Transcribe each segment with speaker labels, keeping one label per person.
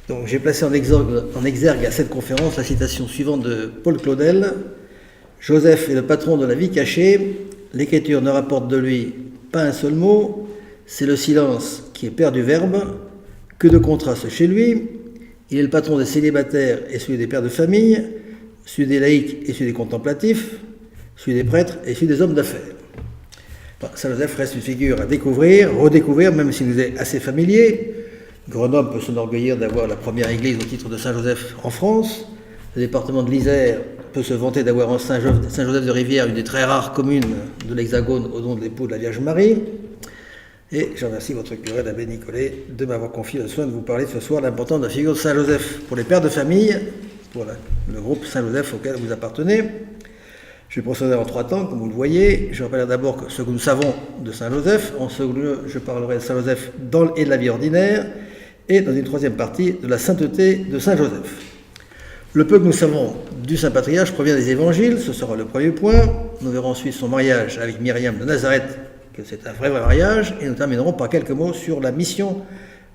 Speaker 1: Donc, j'ai placé en exergue à cette conférence la citation suivante de Paul Claudel. Joseph est le patron de la vie cachée, l'Écriture ne rapporte de lui pas un seul mot, c'est le silence qui est père du Verbe, que de contrastes chez lui, il est le patron des célibataires et celui des pères de famille, celui des laïcs et celui des contemplatifs, celui des prêtres et celui des hommes d'affaires. Saint Joseph reste une figure à découvrir, redécouvrir, même s'il nous est assez familier. Grenoble peut s'enorgueillir d'avoir la première église au titre de Saint Joseph en France. Le département de l'Isère peut se vanter d'avoir en Saint-Joseph de Rivière une des très rares communes de l'Hexagone au nom de l'époux de la Vierge Marie. Et je remercie votre curé, l'abbé Nicolet, de m'avoir confié le soin de vous parler ce soir de l'importance de la figure de Saint Joseph pour les pères de famille, pour le groupe Saint Joseph auquel vous appartenez. Je vais procéder en 3 temps, comme vous le voyez. Je rappellerai d'abord ce que nous savons de Saint Joseph. En second lieu, je parlerai de Saint Joseph et de la vie ordinaire. Et dans une 3e partie, de la sainteté de Saint Joseph. Le peu que nous savons du Saint Patriarche provient des évangiles, ce sera le premier point. Nous verrons ensuite son mariage avec Myriam de Nazareth, que c'est un vrai mariage, et nous terminerons par quelques mots sur la mission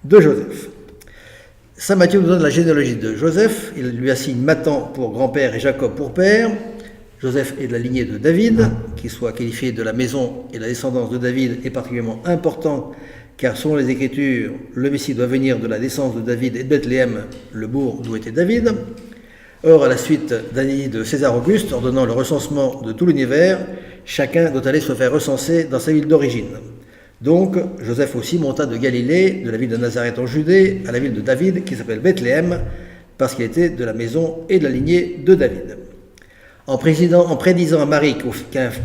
Speaker 1: de Joseph. Saint Matthieu nous donne la généalogie de Joseph. Il lui assigne Nathan pour grand-père et Jacob pour père. Joseph est de la lignée de David, qu'il soit qualifié de la maison et la descendance de David est particulièrement important, car selon les Écritures, le Messie doit venir de la descendance de David et de Bethléem, le bourg d'où était David. Or, à la suite d'un édit de César Auguste ordonnant le recensement de tout l'univers, chacun doit aller se faire recenser dans sa ville d'origine. Donc, Joseph aussi monta de Galilée, de la ville de Nazareth en Judée, à la ville de David, qui s'appelle Bethléem, parce qu'il était de la maison et de la lignée de David. En prédisant à Marie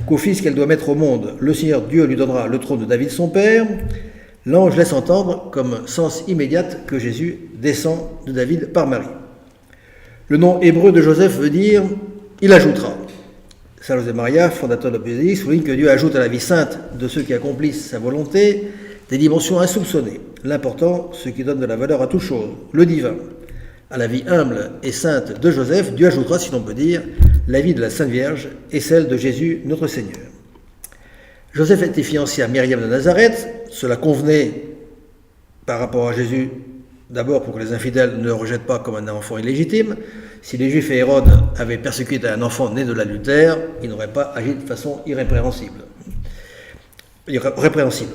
Speaker 1: qu'au fils qu'elle doit mettre au monde, le Seigneur Dieu lui donnera le trône de David son père, l'ange laisse entendre comme sens immédiat que Jésus descend de David par Marie. Le nom hébreu de Joseph veut dire « il ajoutera ». Saint Joseph Maria, fondateur de l'Obélisque, souligne que Dieu ajoute à la vie sainte de ceux qui accomplissent sa volonté des dimensions insoupçonnées. L'important, ce qui donne de la valeur à toute chose, le divin. À la vie humble et sainte de Joseph, Dieu ajoutera, si l'on peut dire, la vie de la Sainte Vierge et celle de Jésus notre Seigneur. Joseph était fiancé à Myriam de Nazareth. Cela convenait par rapport à Jésus, d'abord pour que les infidèles ne le rejettent pas comme un enfant illégitime. Si les Juifs et Hérode avaient persécuté un enfant né de l'adultère, ils n'auraient pas agi de façon irrépréhensible.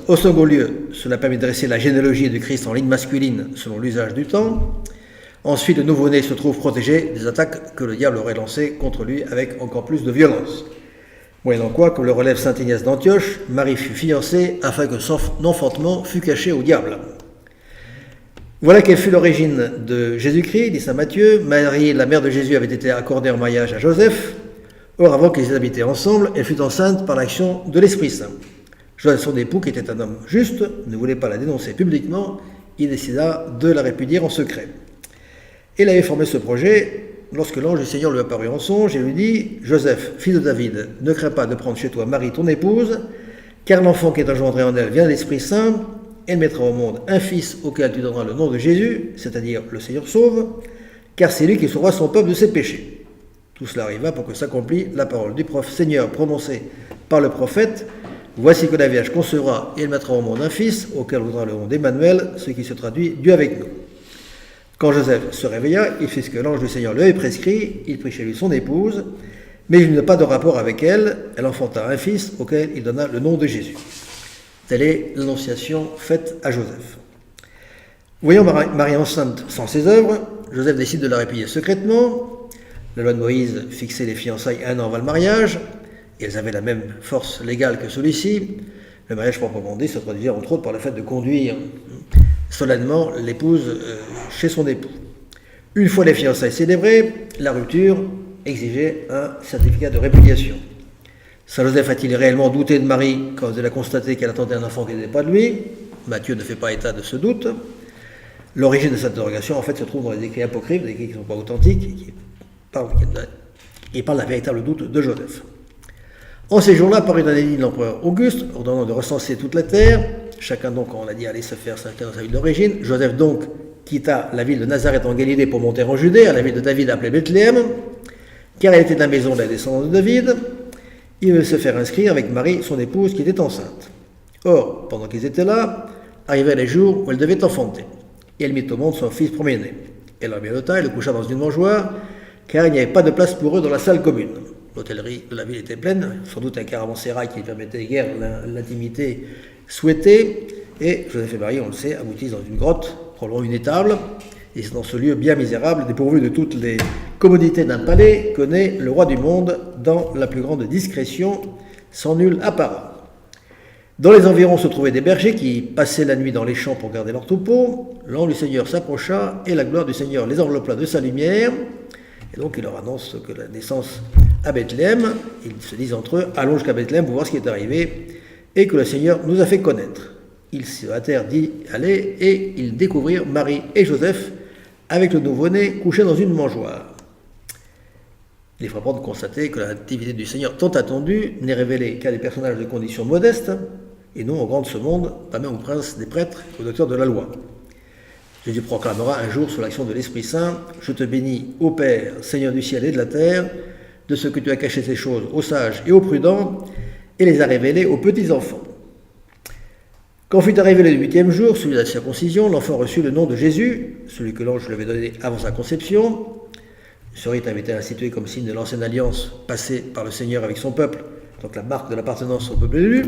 Speaker 1: Au second lieu, cela permet de dresser la généalogie du Christ en ligne masculine selon l'usage du temps. Ensuite, le nouveau-né se trouve protégé des attaques que le diable aurait lancées contre lui avec encore plus de violence. Moyennant quoi, comme le relève saint Ignace d'Antioche, Marie fut fiancée afin que son enfantement fût caché au diable. Voilà quelle fut l'origine de Jésus-Christ, dit saint Matthieu. Marie, la mère de Jésus, avait été accordée en mariage à Joseph. Or, avant qu'ils habitaient ensemble, elle fut enceinte par l'action de l'Esprit Saint. Joseph, son époux, qui était un homme juste, ne voulait pas la dénoncer publiquement. Il décida de la répudier en secret. Il avait formé ce projet lorsque l'ange du Seigneur lui apparut en songe et lui dit « Joseph, fils de David, ne crains pas de prendre chez toi Marie, ton épouse, car l'enfant qui est engendré en elle vient de l'Esprit Saint. Elle mettra au monde un fils auquel tu donneras le nom de Jésus, c'est-à-dire le Seigneur sauve, car c'est lui qui sauvera son peuple de ses péchés. » Tout cela arriva pour que s'accomplisse la parole du Seigneur prononcée par le prophète « Voici que la Vierge concevra et elle mettra au monde un fils, auquel on donnera le nom d'Emmanuel, ce qui se traduit « Dieu avec nous ». Quand Joseph se réveilla, il fit ce que l'ange du Seigneur lui avait prescrit, il prit chez lui son épouse, mais il n'eut pas de rapport avec elle, elle enfanta un fils auquel il donna le nom de Jésus. Telle est l'annonciation faite à Joseph. Voyant Marie enceinte sans ses œuvres, Joseph décide de la répudier secrètement. La loi de Moïse fixait les fiançailles 1 an avant le mariage, et elles avaient la même force légale que celui-ci. Le mariage proprement dit se traduisait entre autres par le fait de conduire solennellement l'épouse chez son époux. Une fois les fiançailles célébrées, la rupture exigeait un certificat de répudiation. Saint Joseph a-t-il réellement douté de Marie quand il a constaté qu'elle attendait un enfant qui n'était pas de lui? Matthieu ne fait pas état de ce doute. L'origine de cette interrogation, en fait, se trouve dans les écrits apocryphes, des écrits qui ne sont pas authentiques, et qui parlent d'un véritable doute de Joseph. En ces jours-là, parut un édit de l'empereur Auguste, ordonnant de recenser toute la terre. Chacun donc, on l'a dit, allait se faire s'inscrire dans sa ville d'origine. Joseph donc quitta la ville de Nazareth en Galilée pour monter en Judée, à la ville de David appelée Bethléem, car elle était de la maison de la descendance de David. Il veut se faire inscrire avec Marie, son épouse, qui était enceinte. Or, pendant qu'ils étaient là, arrivaient les jours où elle devait enfanter. Et elle mit au monde son fils premier-né. et leur mit à l'hôtel et le coucha dans une mangeoire, car il n'y avait pas de place pour eux dans la salle commune. L'hôtellerie de la ville était pleine, sans doute un caravansérail qui ne permettait guère l'intimité souhaitée, et Joseph et Marie, on le sait, aboutissent dans une grotte, probablement une étable, et c'est dans ce lieu bien misérable, dépourvu de toutes les commodités d'un palais, que naît le roi du monde dans la plus grande discrétion, sans nul apparat. Dans les environs se trouvaient des bergers qui passaient la nuit dans les champs pour garder leurs troupeaux. L'ange du Seigneur s'approcha et la gloire du Seigneur les enveloppa de sa lumière. Et donc il leur annonce que la naissance à Bethléem, ils se disent entre eux, allons jusqu'à Bethléem pour voir ce qui est arrivé et que le Seigneur nous a fait connaître. Ils se hâtèrent d'y aller et ils découvrirent Marie et Joseph avec le nouveau-né couché dans une mangeoire. Il est frappant de constater que la nativité du Seigneur tant attendue n'est révélée qu'à des personnages de condition modeste et non au grand de ce monde, pas même au prince des prêtres, au docteur de la loi. Jésus proclamera un jour sous l'action de l'Esprit Saint « Je te bénis, ô Père, Seigneur du ciel et de la terre, de ce que tu as caché ces choses aux sages et aux prudents, et les as révélées aux petits enfants. » Quand fut arrivé le 8e jour, celui de la circoncision, l'enfant reçut le nom de Jésus, celui que l'ange lui avait donné avant sa conception. Ce rite avait été institué comme signe de l'ancienne alliance passée par le Seigneur avec son peuple, donc la marque de l'appartenance au peuple élu.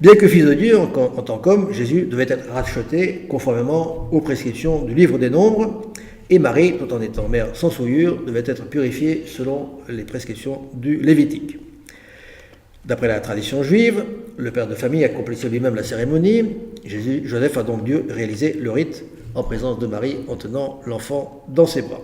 Speaker 1: Bien que fils de Dieu, en tant qu'homme, Jésus devait être racheté conformément aux prescriptions du livre des Nombres, et Marie, tout en étant mère sans souillure, devait être purifiée selon les prescriptions du Lévitique. D'après la tradition juive, le père de famille accomplissait lui-même la cérémonie. Joseph a donc dû réaliser le rite en présence de Marie en tenant l'enfant dans ses bras.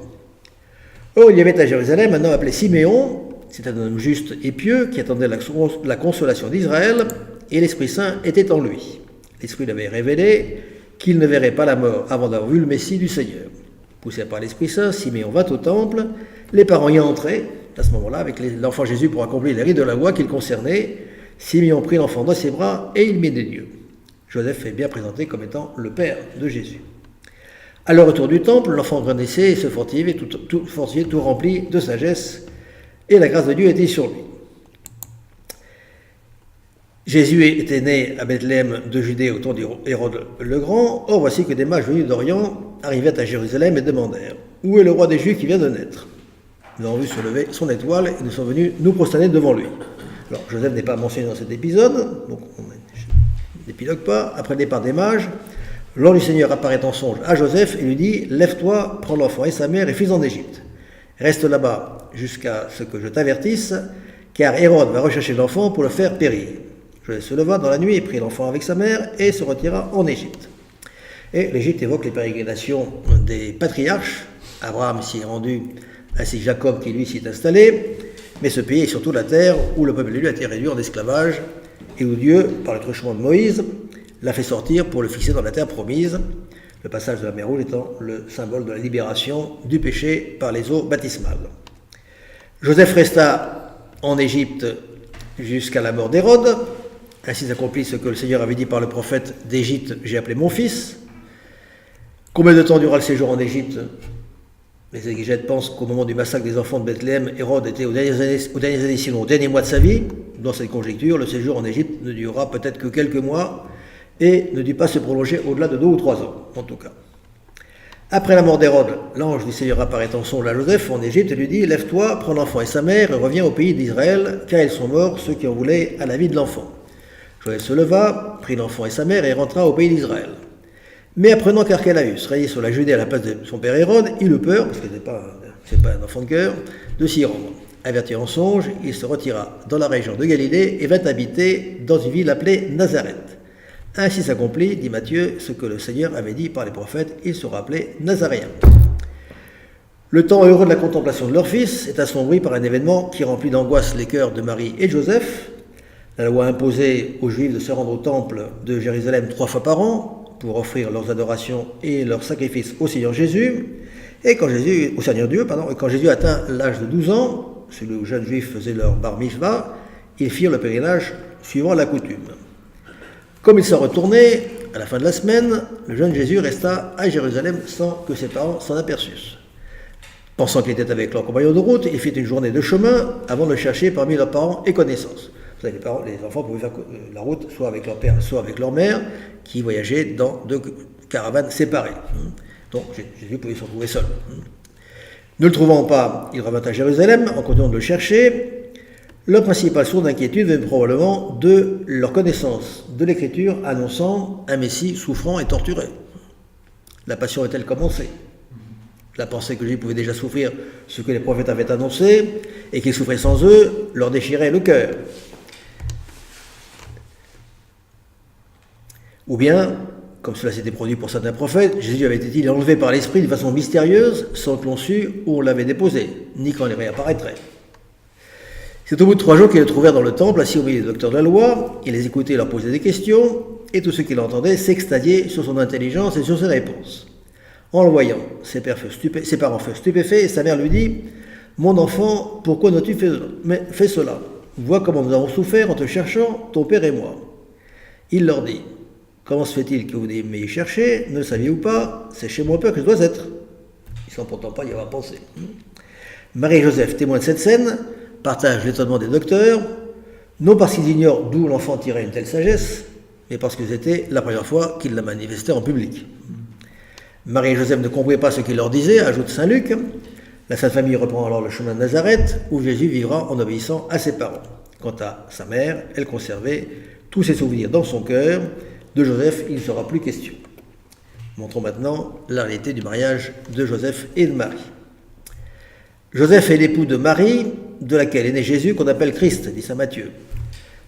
Speaker 1: Or, il y avait à Jérusalem un homme appelé Siméon, c'était un homme juste et pieux qui attendait la consolation d'Israël, et l'Esprit Saint était en lui. L'Esprit lui avait révélé qu'il ne verrait pas la mort avant d'avoir vu le Messie du Seigneur. Poussé par l'Esprit Saint, Siméon va au temple, les parents y entraient, à ce moment-là, avec l'enfant Jésus pour accomplir les rites de la loi qui le concernaient. Siméon prit l'enfant dans ses bras et il mit des dieux. Joseph est bien présenté comme étant le père de Jésus. À leur retour du temple, l'enfant grandissait et se fortifiait tout rempli de sagesse, et la grâce de Dieu était sur lui. Jésus était né à Bethléem de Judée au temps d'Hérode le Grand. Or, voici que des mages venus d'Orient arrivaient à Jérusalem et demandèrent « Où est le roi des Juifs qui vient de naître ?» Nous avons vu se lever son étoile et nous sommes venus nous prosterner devant lui. Alors, Joseph n'est pas mentionné dans cet épisode, donc on n'épilogue pas. Après le départ des mages, l'ange du Seigneur apparaît en songe à Joseph et lui dit « Lève-toi, prends l'enfant et sa mère et file en Égypte. Reste là-bas jusqu'à ce que je t'avertisse, car Hérode va rechercher l'enfant pour le faire périr. » Joseph se leva dans la nuit et prit l'enfant avec sa mère et se retira en Égypte. Et l'Égypte évoque les pérégrinations des patriarches. Abraham s'y est rendu, ainsi que Jacob qui lui s'y est installé. Mais ce pays est surtout la terre où le peuple élu a été réduit en esclavage et où Dieu, par le truchement de Moïse, l'a fait sortir pour le fixer dans la terre promise, le passage de la mer Rouge étant le symbole de la libération du péché par les eaux baptismales. Joseph resta en Égypte jusqu'à la mort d'Hérode. Ainsi s'accomplit ce que le Seigneur avait dit par le prophète « D'Égypte, j'ai appelé mon fils ». Combien de temps dura le séjour en Égypte ? Les exégètes pensent qu'au moment du massacre des enfants de Bethléem, Hérode était aux dernières années, sinon au dernier mois de sa vie. Dans cette conjecture, le séjour en Égypte ne durera peut-être que quelques mois et ne dut pas se prolonger au-delà de 2 ou 3 ans, en tout cas. Après la mort d'Hérode, l'ange du Seigneur apparaît en songe à Joseph en Égypte et lui dit « Lève-toi, prends l'enfant et sa mère et reviens au pays d'Israël, car ils sont morts, ceux qui en voulaient à la vie de l'enfant. » Joseph se leva, prit l'enfant et sa mère et rentra au pays d'Israël. Mais apprenant qu'Archélaüs régnait sur la Judée à la place de son père Hérode, il eut peur, parce que c'est pas un enfant de cœur, de s'y rendre. Averti en songe, il se retira dans la région de Galilée et vint habiter dans une ville appelée Nazareth. Ainsi s'accomplit, dit Matthieu, ce que le Seigneur avait dit par les prophètes, il sera appelé Nazaréen. Le temps heureux de la contemplation de leur fils est assombri par un événement qui remplit d'angoisse les cœurs de Marie et de Joseph. La loi imposait aux Juifs de se rendre au temple de Jérusalem 3 fois par an pour offrir leurs adorations et leurs sacrifices au Seigneur Jésus. Et au Seigneur Dieu, et quand Jésus atteint l'âge de 12 ans, celui où les jeunes Juifs faisaient leur bar mitzvah, ils firent le pèlerinage suivant la coutume. Comme il s'en retournait, à la fin de la semaine, le jeune Jésus resta à Jérusalem sans que ses parents s'en aperçussent. Pensant qu'il était avec leur compagnon de route, il fit une journée de chemin avant de le chercher parmi leurs parents et connaissances. Vous savez, les enfants pouvaient faire la route soit avec leur père, soit avec leur mère, qui voyageaient dans 2 caravanes séparées. Donc Jésus pouvait se retrouver seul. Ne le trouvant pas, il revint à Jérusalem en continuant de le chercher. Leur principale source d'inquiétude venait probablement de leur connaissance de l'Écriture annonçant un Messie souffrant et torturé. La passion est-elle commencée? La pensée que Jésus pouvait déjà souffrir ce que les prophètes avaient annoncé et qu'il souffrait sans eux leur déchirait le cœur. Ou bien, comme cela s'était produit pour certains prophètes, Jésus avait été enlevé par l'Esprit de façon mystérieuse sans que l'on sût où on l'avait déposé, ni quand il réapparaîtrait. C'est au bout de 3 jours qu'ils le trouvèrent dans le temple, assis au milieu des docteurs de la loi. Il les écoutait et leur posait des questions, et tous ceux qui l'entendaient s'extasiaient sur son intelligence et sur ses réponses. En le voyant, ses parents furent stupéfaits, et sa mère lui dit « Mon enfant, pourquoi n'as-tu fait cela? Vois comment nous avons souffert en te cherchant, ton père et moi. » Il leur dit « Comment se fait-il que vous m'ayez cherché? Ne le saviez-vous pas? C'est chez mon père que je dois être. » Ils ne sont pourtant pas y avoir pensé. Marie et Joseph, témoins de cette scène, partagent l'étonnement des docteurs, non parce qu'ils ignorent d'où l'enfant tirait une telle sagesse, mais parce que c'était la première fois qu'ils la manifestaient en public. Marie et Joseph ne comprenaient pas ce qu'il leur disait, ajoute saint Luc. La Sainte Famille reprend alors le chemin de Nazareth, où Jésus vivra en obéissant à ses parents. Quant à sa mère, elle conservait tous ses souvenirs dans son cœur. De Joseph, il ne sera plus question. Montrons maintenant la réalité du mariage de Joseph et de Marie. Joseph est l'époux de Marie, de laquelle est né Jésus, qu'on appelle Christ, dit saint Matthieu.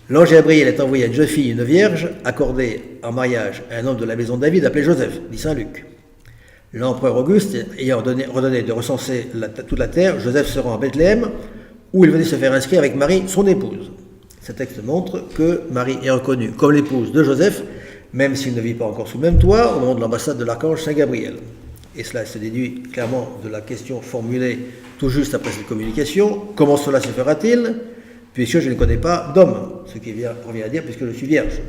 Speaker 1: L'ange Gabriel est envoyé à une jeune fille, une vierge, accordée en mariage à un homme de la maison de David appelé Joseph, dit saint Luc. L'empereur Auguste ayant ordonné de recenser toute la terre, Joseph se rend à Bethléem, où il venait se faire inscrire avec Marie, son épouse. Ce texte montre que Marie est reconnue comme l'épouse de Joseph, même s'il ne vit pas encore sous le même toit, au moment de l'ambassade de l'archange Saint Gabriel. Et cela se déduit clairement de la question formulée tout juste après cette communication. Comment cela se fera-t-il, puisque je ne connais pas d'homme, ce qui revient à dire puisque je suis vierge.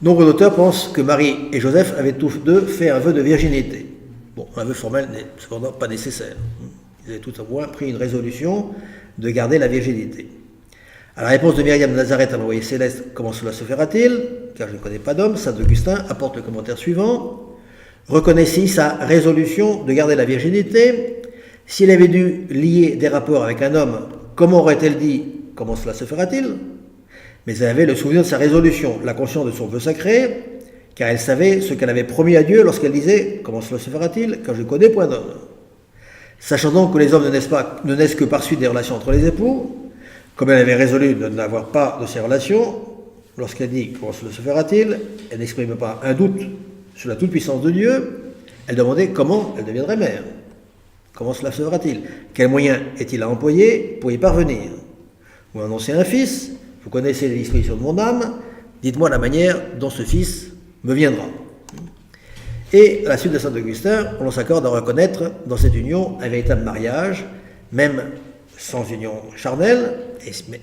Speaker 1: Nombre d'auteurs pensent que Marie et Joseph avaient tous deux fait un vœu de virginité. Bon, un vœu formel n'est cependant pas nécessaire. Ils avaient tout au moins pris une résolution de garder la virginité. À la réponse de Myriam de Nazareth à l'envoyé céleste, comment cela se fera-t-il? Car je ne connais pas d'homme, saint Augustin apporte le commentaire suivant. Reconnaissez sa résolution de garder la virginité. S'il avait dû lier des rapports avec un homme, comment aurait-elle dit comment cela se fera-t-il? Mais elle avait le souvenir de sa résolution, la conscience de son vœu sacré, car elle savait ce qu'elle avait promis à Dieu lorsqu'elle disait comment cela se fera-t-il, car je ne connais point d'homme. Sachant donc que les hommes ne naissent que par suite des relations entre les époux, comme elle avait résolu de n'avoir pas de ces relations, lorsqu'elle dit comment cela se fera-t-il, elle n'exprime pas un doute sur la toute-puissance de Dieu, elle demandait comment elle deviendrait mère. Comment cela se fera-t-il? Quels moyens est-il à employer pour y parvenir? Vous annoncez un fils, vous connaissez les dispositions de mon âme, dites-moi la manière dont ce fils me viendra. Et à la suite de saint Augustin, on s'accorde à reconnaître dans cette union un véritable mariage, même sans union charnelle,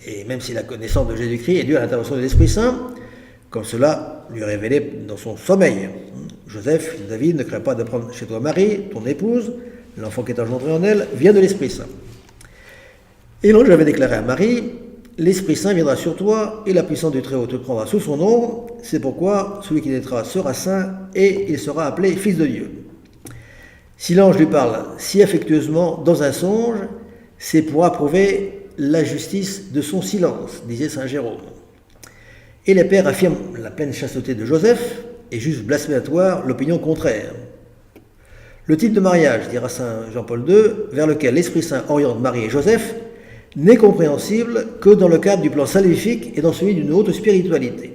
Speaker 1: et même si la connaissance de Jésus-Christ est due à l'intervention de l'Esprit Saint, comme cela lui est révélé dans son sommeil. Joseph, fils de David, ne crains pas de prendre chez toi Marie, ton épouse, l'enfant qui est engendré en elle vient de l'Esprit Saint. Et l'ange avait déclaré à Marie, l'Esprit Saint viendra sur toi, et la puissance du Très-Haut te prendra sous son ombre, c'est pourquoi celui qui naîtra sera saint, et il sera appelé Fils de Dieu. Si l'ange lui parle si affectueusement dans un songe, c'est pour approuver la justice de son silence, disait saint Jérôme. Et les pères affirment la pleine chasteté de Joseph, et jugent blasphématoire l'opinion contraire. Le type de mariage, dira saint Jean-Paul II, vers lequel l'Esprit Saint oriente Marie et Joseph, n'est compréhensible que dans le cadre du plan salvifique et dans celui d'une haute spiritualité.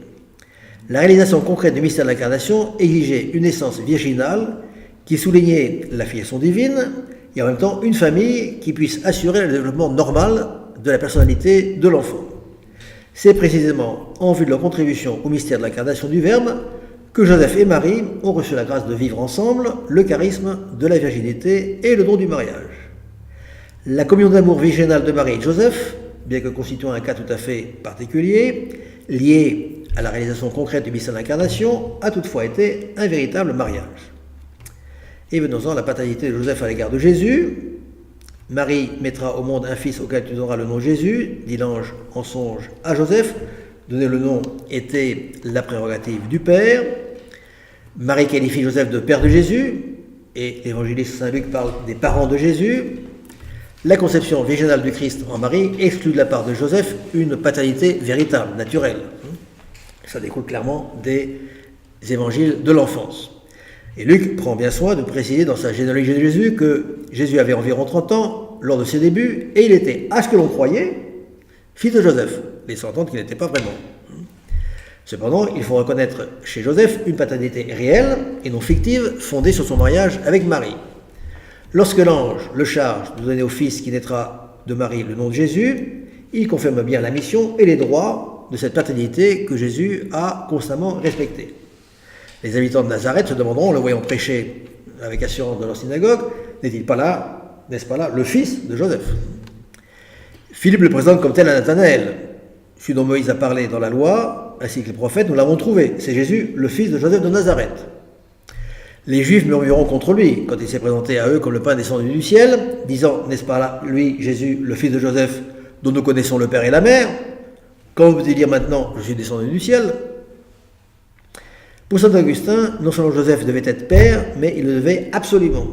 Speaker 1: La réalisation concrète du mystère de l'incarnation exigeait une naissance virginale qui soulignait la filiation divine et en même temps une famille qui puisse assurer le développement normal de la personnalité de l'enfant. C'est précisément en vue de leur contribution au mystère de l'incarnation du Verbe que Joseph et Marie ont reçu la grâce de vivre ensemble le charisme de la virginité et le don du mariage. La communion d'amour virginale de Marie et de Joseph, bien que constituant un cas tout à fait particulier, lié à la réalisation concrète du mystère de l'incarnation, a toutefois été un véritable mariage. Et venons-en à la paternité de Joseph à l'égard de Jésus. Marie mettra au monde un fils auquel tu donneras le nom Jésus, dit l'ange en songe à Joseph. Donner le nom était la prérogative du Père. Marie qualifie Joseph de père de Jésus, et l'évangéliste Saint Luc parle des parents de Jésus, la conception virginale du Christ en Marie exclut de la part de Joseph une paternité véritable, naturelle. Ça découle clairement des évangiles de l'enfance. Et Luc prend bien soin de préciser dans sa généalogie de Jésus que Jésus avait environ 30 ans lors de ses débuts et il était, à ce que l'on croyait, fils de Joseph, laissant entendre qu'il n'était pas vraiment. Cependant, il faut reconnaître chez Joseph une paternité réelle et non fictive, fondée sur son mariage avec Marie. Lorsque l'ange le charge de donner au fils qui naîtra de Marie le nom de Jésus, il confirme bien la mission et les droits de cette paternité que Jésus a constamment respectée. Les habitants de Nazareth se demanderont, en le voyant prêcher avec assurance dans leur synagogue, n'est-il pas là, n'est-ce pas là, le fils de Joseph? Philippe le présente comme tel à Nathanaël. Celui dont Moïse a parlé dans la loi, ainsi que les prophètes, nous l'avons trouvé. C'est Jésus, le fils de Joseph de Nazareth. Les Juifs murmureront contre lui quand il s'est présenté à eux comme le pain descendu du ciel, disant, n'est-ce pas là, lui, Jésus, le fils de Joseph, dont nous connaissons le père et la mère? Comment peut-il dire maintenant, je suis descendu du ciel? Pour saint Augustin, non seulement Joseph devait être père, mais il le devait absolument.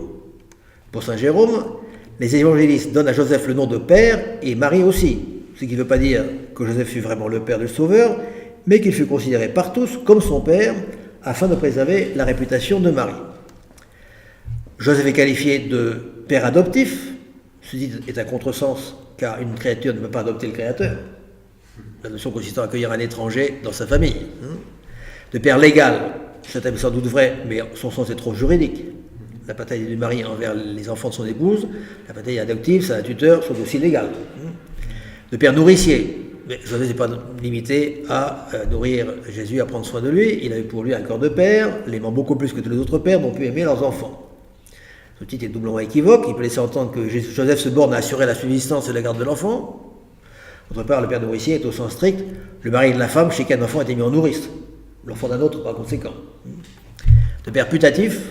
Speaker 1: Pour saint Jérôme, les évangélistes donnent à Joseph le nom de père et Marie aussi, ce qui ne veut pas dire que Joseph fut vraiment le père du Sauveur, mais qu'il fut considéré par tous comme son père, afin de préserver la réputation de Marie. Joseph est qualifié de père adoptif, ce titre est un contresens, car une créature ne peut pas adopter le Créateur, la notion consistant à accueillir un étranger dans sa famille. De père légal, c'est sans doute vrai, mais son sens est trop juridique. La paternité du mari envers les enfants de son épouse, la paternité adoptive, c'est un tuteur, sont aussi légales. De père nourricier, mais Joseph n'est pas limité à nourrir Jésus, à prendre soin de lui. Il avait pour lui un corps de père, l'aimant beaucoup plus que tous les autres pères n'ont pu aimer leurs enfants. Ce titre est doublement équivoque. Il peut laisser entendre que Joseph se borne à assurer la subsistance et la garde de l'enfant. D'autre part, le père nourricier est au sens strict le mari de la femme chez qui un enfant a été mis en nourrice. L'enfant d'un autre, par conséquent. De père putatif,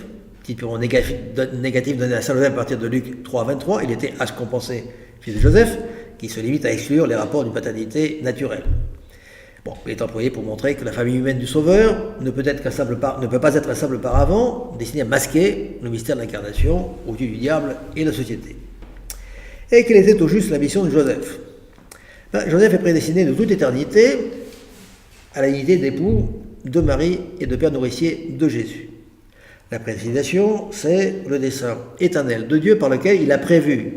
Speaker 1: titre purement négatif donné à saint Joseph à partir de Luc 3, 23, il était à ce qu'on pensait fils de Joseph, qui se limite à exclure les rapports d'une paternité naturelle. Bon, il est employé pour montrer que la famille humaine du Sauveur ne peut pas être un simple paravent destiné à masquer le mystère de l'incarnation aux yeux du diable et de la société. Et quelle était au juste la mission de Joseph? Joseph est prédestiné de toute éternité à la dignité d'époux de Marie et de père nourricier de Jésus. La prédestination, c'est le dessein éternel de Dieu par lequel il a prévu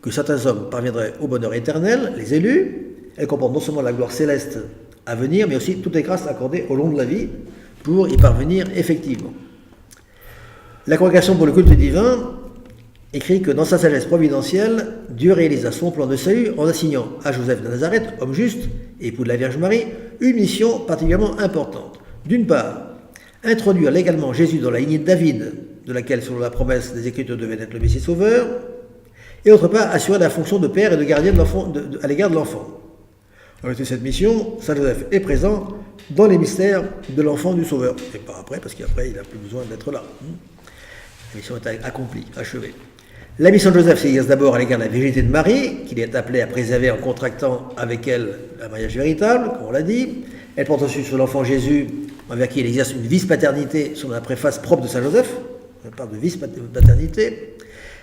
Speaker 1: que certains hommes parviendraient au bonheur éternel, les élus. Elle comporte non seulement la gloire céleste à venir, mais aussi toutes les grâces accordées au long de la vie pour y parvenir effectivement. La Congrégation pour le culte divin écrit que dans sa sagesse providentielle, Dieu réalisa son plan de salut en assignant à Joseph de Nazareth, homme juste, époux de la Vierge Marie, une mission particulièrement importante. D'une part, introduire légalement Jésus dans la lignée de David, de laquelle, selon la promesse des Écritures, devait être le Messie Sauveur, et d'autre part, assurer la fonction de père et de gardien de l'enfant, à l'égard de l'enfant. En vertu de cette mission, saint Joseph est présent dans les mystères de l'enfant du Sauveur. Et pas après, parce qu'après, il n'a plus besoin d'être là. La mission est accomplie, achevée. La mission de Joseph s'exerce d'abord à l'égard de la virginité de Marie, qu'il est appelé à préserver en contractant avec elle un mariage véritable, comme on l'a dit. Elle porte ensuite sur l'enfant Jésus, envers qui il exerce une vice-paternité selon la préface propre de saint Joseph. On parle de vice-paternité.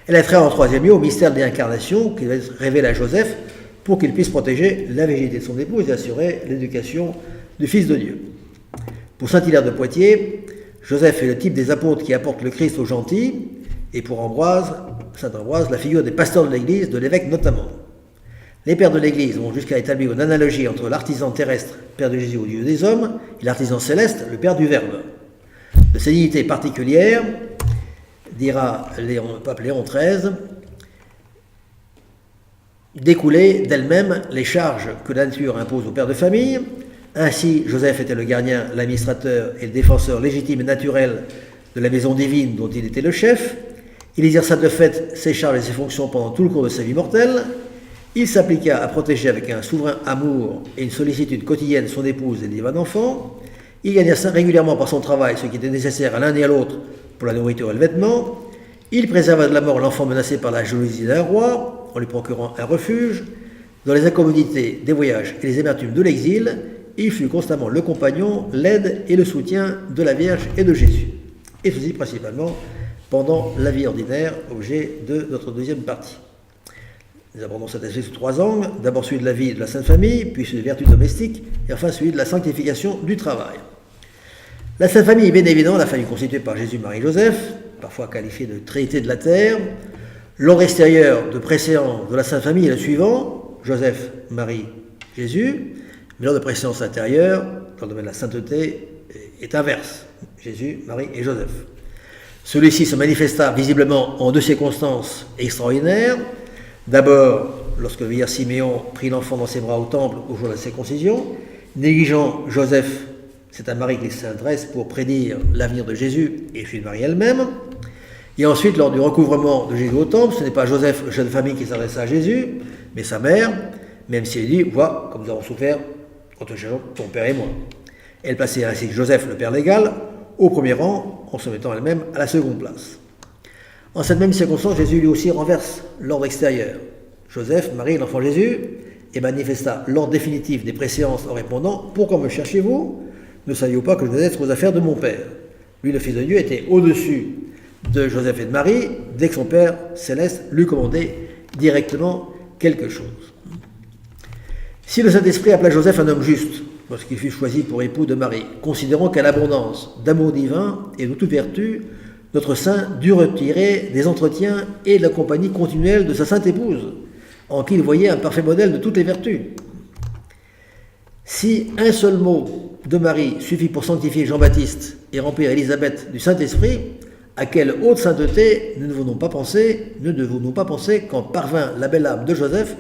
Speaker 1: Elle a trait en troisième lieu au mystère de l'incarnation qui va être révélé à Joseph pour qu'il puisse protéger la virginité de son épouse et assurer l'éducation du Fils de Dieu. Pour saint Hilaire de Poitiers, Joseph est le type des apôtres qui apportent le Christ aux gentils, et pour saint Ambroise, la figure des pasteurs de l'Église, de l'évêque notamment. Les pères de l'Église vont jusqu'à établir une analogie entre l'artisan terrestre, père de Jésus au Dieu des hommes, et l'artisan céleste, le père du Verbe. De ces dignités particulières, dira pape Léon XIII, découlaient d'elles-mêmes les charges que la nature impose aux pères de famille. Ainsi, Joseph était le gardien, l'administrateur et le défenseur légitime et naturel de la maison divine dont il était le chef. Il exerça de fait ses charges et ses fonctions pendant tout le cours de sa vie mortelle. Il s'appliqua à protéger avec un souverain amour et une sollicitude quotidienne son épouse et les divins enfants. Il gagna régulièrement par son travail ce qui était nécessaire à l'un et à l'autre pour la nourriture et le vêtement. Il préserva de la mort l'enfant menacé par la jalousie d'un roi, en lui procurant un refuge. Dans les incommodités des voyages et les amertumes de l'exil, il fut constamment le compagnon, l'aide et le soutien de la Vierge et de Jésus. Et ceci principalement pendant la vie ordinaire, objet de notre deuxième partie. Nous abordons cet aspect sous 3 angles, d'abord celui de la vie de la Sainte Famille, puis celui des vertus domestiques, et enfin celui de la sanctification du travail. La Sainte Famille est bien évidemment la famille constituée par Jésus, Marie, Joseph, parfois qualifiée de Trinité de la Terre. L'ordre extérieur de préséance de la Sainte Famille est le suivant, Joseph, Marie, Jésus, mais l'ordre de préséance intérieure, dans le domaine de la sainteté, est inverse, Jésus, Marie et Joseph. Celui-ci se manifesta visiblement en 2 circonstances extraordinaires. D'abord, lorsque le vieillard Siméon prit l'enfant dans ses bras au temple au jour de la circoncision, négligeant Joseph, c'est à Marie qu'il s'adresse pour prédire l'avenir de Jésus et celui de Marie elle-même. Et ensuite, lors du recouvrement de Jésus au temple, ce n'est pas Joseph, jeune famille, qui s'adressa à Jésus, mais sa mère, même si elle dit « Vois, comme nous avons souffert quand te cherchons ton père et moi ». Elle plaçait ainsi Joseph, le père légal, au premier rang, en se mettant elle-même à la seconde place. En cette même circonstance, Jésus lui aussi renverse l'ordre extérieur. Joseph, Marie, l'enfant Jésus, et manifesta l'ordre définitif des préséances en répondant « Pourquoi me cherchez-vous ? Ne saviez-vous pas que je devais être aux affaires de mon Père ?» Lui, le Fils de Dieu, était au-dessus de Joseph et de Marie, dès que son Père céleste lui commandait directement quelque chose. Si le Saint-Esprit appela Joseph un homme juste, lorsqu'il fut choisi pour époux de Marie, considérons qu'à l'abondance d'amour divin et de toute vertu, notre saint dut retirer des entretiens et de la compagnie continuelle de sa sainte épouse, en qui il voyait un parfait modèle de toutes les vertus. Si un seul mot de Marie suffit pour sanctifier Jean-Baptiste et remplir Élisabeth du Saint-Esprit, à quelle haute sainteté ne devons-nous pas penser quand parvint la belle âme de Joseph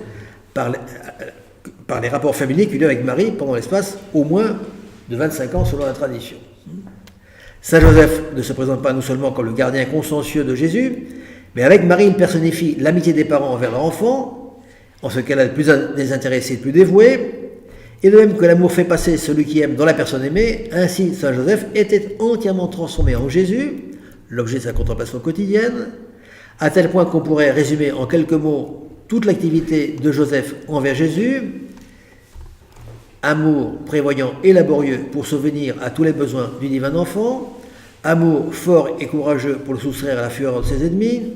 Speaker 1: par les rapports familiers qu'il eut avec Marie pendant l'espace au moins de 25 ans selon la tradition. Saint Joseph ne se présente pas non seulement comme le gardien consciencieux de Jésus, mais avec Marie il personnifie l'amitié des parents envers leur enfant, en ce qu'elle a le plus désintéressé, le plus dévoué, et de même que l'amour fait passer celui qui aime dans la personne aimée, ainsi Saint Joseph était entièrement transformé en Jésus, l'objet de sa contemplation quotidienne, à tel point qu'on pourrait résumer en quelques mots toute l'activité de Joseph envers Jésus: amour prévoyant et laborieux pour subvenir à tous les besoins du divin enfant, amour fort et courageux pour le soustraire à la fureur de ses ennemis,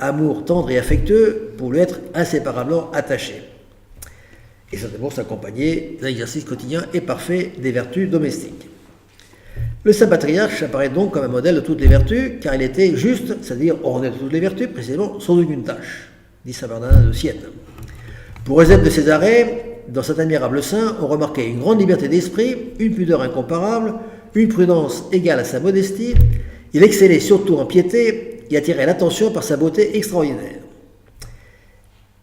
Speaker 1: amour tendre et affectueux pour lui être inséparablement attaché. Et cet amour s'accompagnait d'un exercice quotidien et parfait des vertus domestiques. Le saint patriarche apparaît donc comme un modèle de toutes les vertus, car il était juste, c'est-à-dire orné de toutes les vertus, précisément sans aucune tâche, dit saint Bernardin de Sienne. Pour Eusèbe de Césarée, dans cet admirable saint, on remarquait une grande liberté d'esprit, une pudeur incomparable, une prudence égale à sa modestie. Il excellait surtout en piété et attirait l'attention par sa beauté extraordinaire.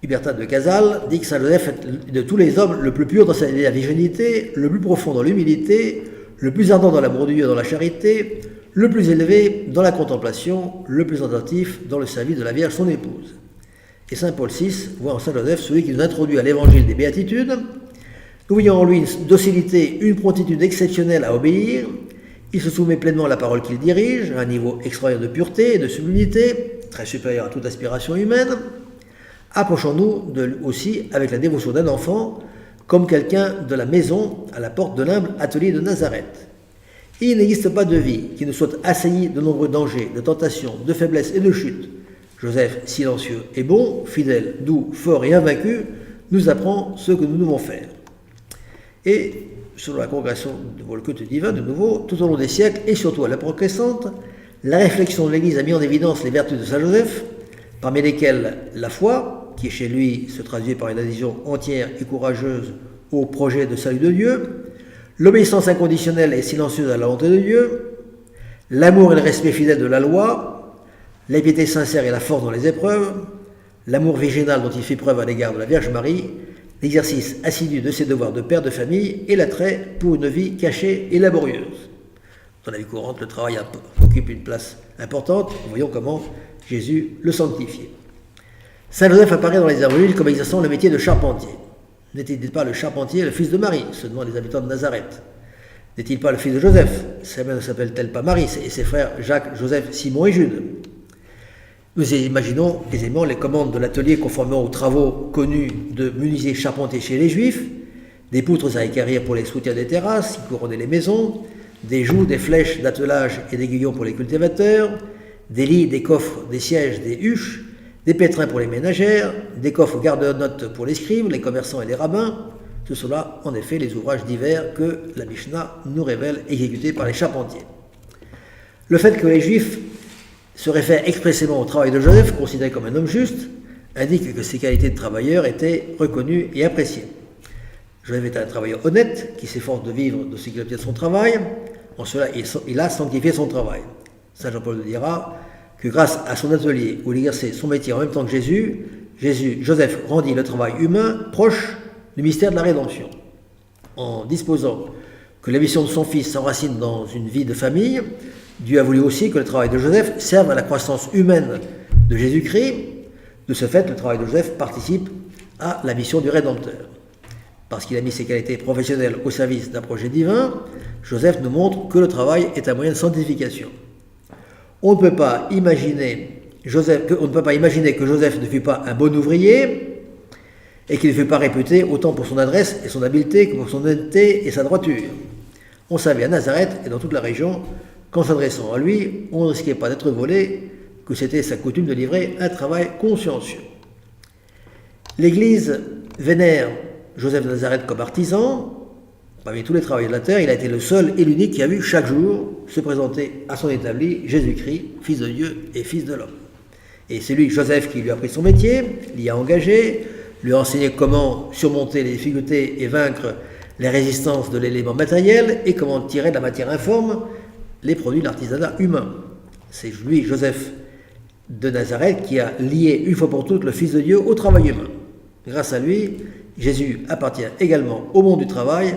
Speaker 1: Hubertin de Casal dit que Saint Joseph est de tous les hommes le plus pur dans sa virginité, le plus profond dans l'humilité, le plus ardent dans l'amour de Dieu et dans la charité, le plus élevé dans la contemplation, le plus attentif dans le service de la Vierge son épouse. Et saint Paul VI voit en Saint Joseph celui qui nous introduit à l'évangile des béatitudes. Nous voyons en lui une docilité, une promptitude exceptionnelle à obéir. Il se soumet pleinement à la parole qu'il dirige, à un niveau extraordinaire de pureté et de sublimité, très supérieur à toute aspiration humaine. Approchons-nous aussi avec la dévotion d'un enfant, comme quelqu'un de la maison à la porte de l'humble atelier de Nazareth. Il n'existe pas de vie qui ne soit assaillie de nombreux dangers, de tentations, de faiblesses et de chutes. Joseph, silencieux et bon, fidèle, doux, fort et invaincu, nous apprend ce que nous devons faire. Et, selon la congrégation pour le culte divin, de nouveau, tout au long des siècles, et surtout à l'époque récente, la réflexion de l'Église a mis en évidence les vertus de Saint Joseph, parmi lesquelles la foi, qui chez lui se traduit par une adhésion entière et courageuse au projet de salut de Dieu, l'obéissance inconditionnelle et silencieuse à la volonté de Dieu, l'amour et le respect fidèle de la loi, la piété sincère et la force dans les épreuves, l'amour virginal dont il fait preuve à l'égard de la Vierge Marie, l'exercice assidu de ses devoirs de père de famille et l'attrait pour une vie cachée et laborieuse. Dans la vie courante, le travail occupe une place importante. Voyons comment Jésus le sanctifiait. Saint Joseph apparaît dans les évangiles comme exerçant le métier de charpentier. N'était-il pas le charpentier, le fils de Marie, se demandent les habitants de Nazareth? N'est-il pas le fils de Joseph? Sa mère ne s'appelle-t-elle pas Marie et ses frères Jacques, Joseph, Simon et Jude? Nous imaginons aisément les commandes de l'atelier conformément aux travaux connus de menuisiers charpentiers chez les Juifs, des poutres à équerrir pour les soutiens des terrasses qui couronnaient les maisons, des jougs, des flèches d'attelage et des guillons pour les cultivateurs, des lits, des coffres, des sièges, des huches, des pétrins pour les ménagères, des coffres garde-notes pour les scribes, les commerçants et les rabbins. Ce sont là, en effet, les ouvrages divers que la Mishnah nous révèle, exécutés par les charpentiers. Le fait que les Juifs se réfèrent expressément au travail de Joseph, considéré comme un homme juste, indique que ses qualités de travailleur étaient reconnues et appréciées. Joseph est un travailleur honnête, qui s'efforce de vivre de ce qu'il obtient de son travail. En cela, il a sanctifié son travail. Saint Jean-Paul II dira que grâce à son atelier où il exerçait son métier en même temps que Joseph rendit le travail humain proche du mystère de la rédemption. En disposant que la mission de son fils s'enracine dans une vie de famille, Dieu a voulu aussi que le travail de Joseph serve à la croissance humaine de Jésus-Christ. De ce fait, le travail de Joseph participe à la mission du Rédempteur. Parce qu'il a mis ses qualités professionnelles au service d'un projet divin, Joseph nous montre que le travail est un moyen de sanctification. On ne peut pas imaginer que Joseph ne fut pas un bon ouvrier et qu'il ne fut pas réputé autant pour son adresse et son habileté que pour son honnêteté et sa droiture. On savait à Nazareth et dans toute la région qu'en s'adressant à lui, on ne risquait pas d'être volé, que c'était sa coutume de livrer un travail consciencieux. L'Église vénère Joseph de Nazareth comme artisan. Parmi tous les travailleurs de la terre, il a été le seul et l'unique qui a vu chaque jour se présenter à son établi Jésus-Christ, Fils de Dieu et Fils de l'homme. Et c'est lui, Joseph, qui lui a appris son métier, l'y a engagé, lui a enseigné comment surmonter les difficultés et vaincre les résistances de l'élément matériel et comment tirer de la matière informe les produits de l'artisanat humain. C'est lui, Joseph de Nazareth, qui a lié une fois pour toutes le Fils de Dieu au travail humain. Grâce à lui, Jésus appartient également au monde du travail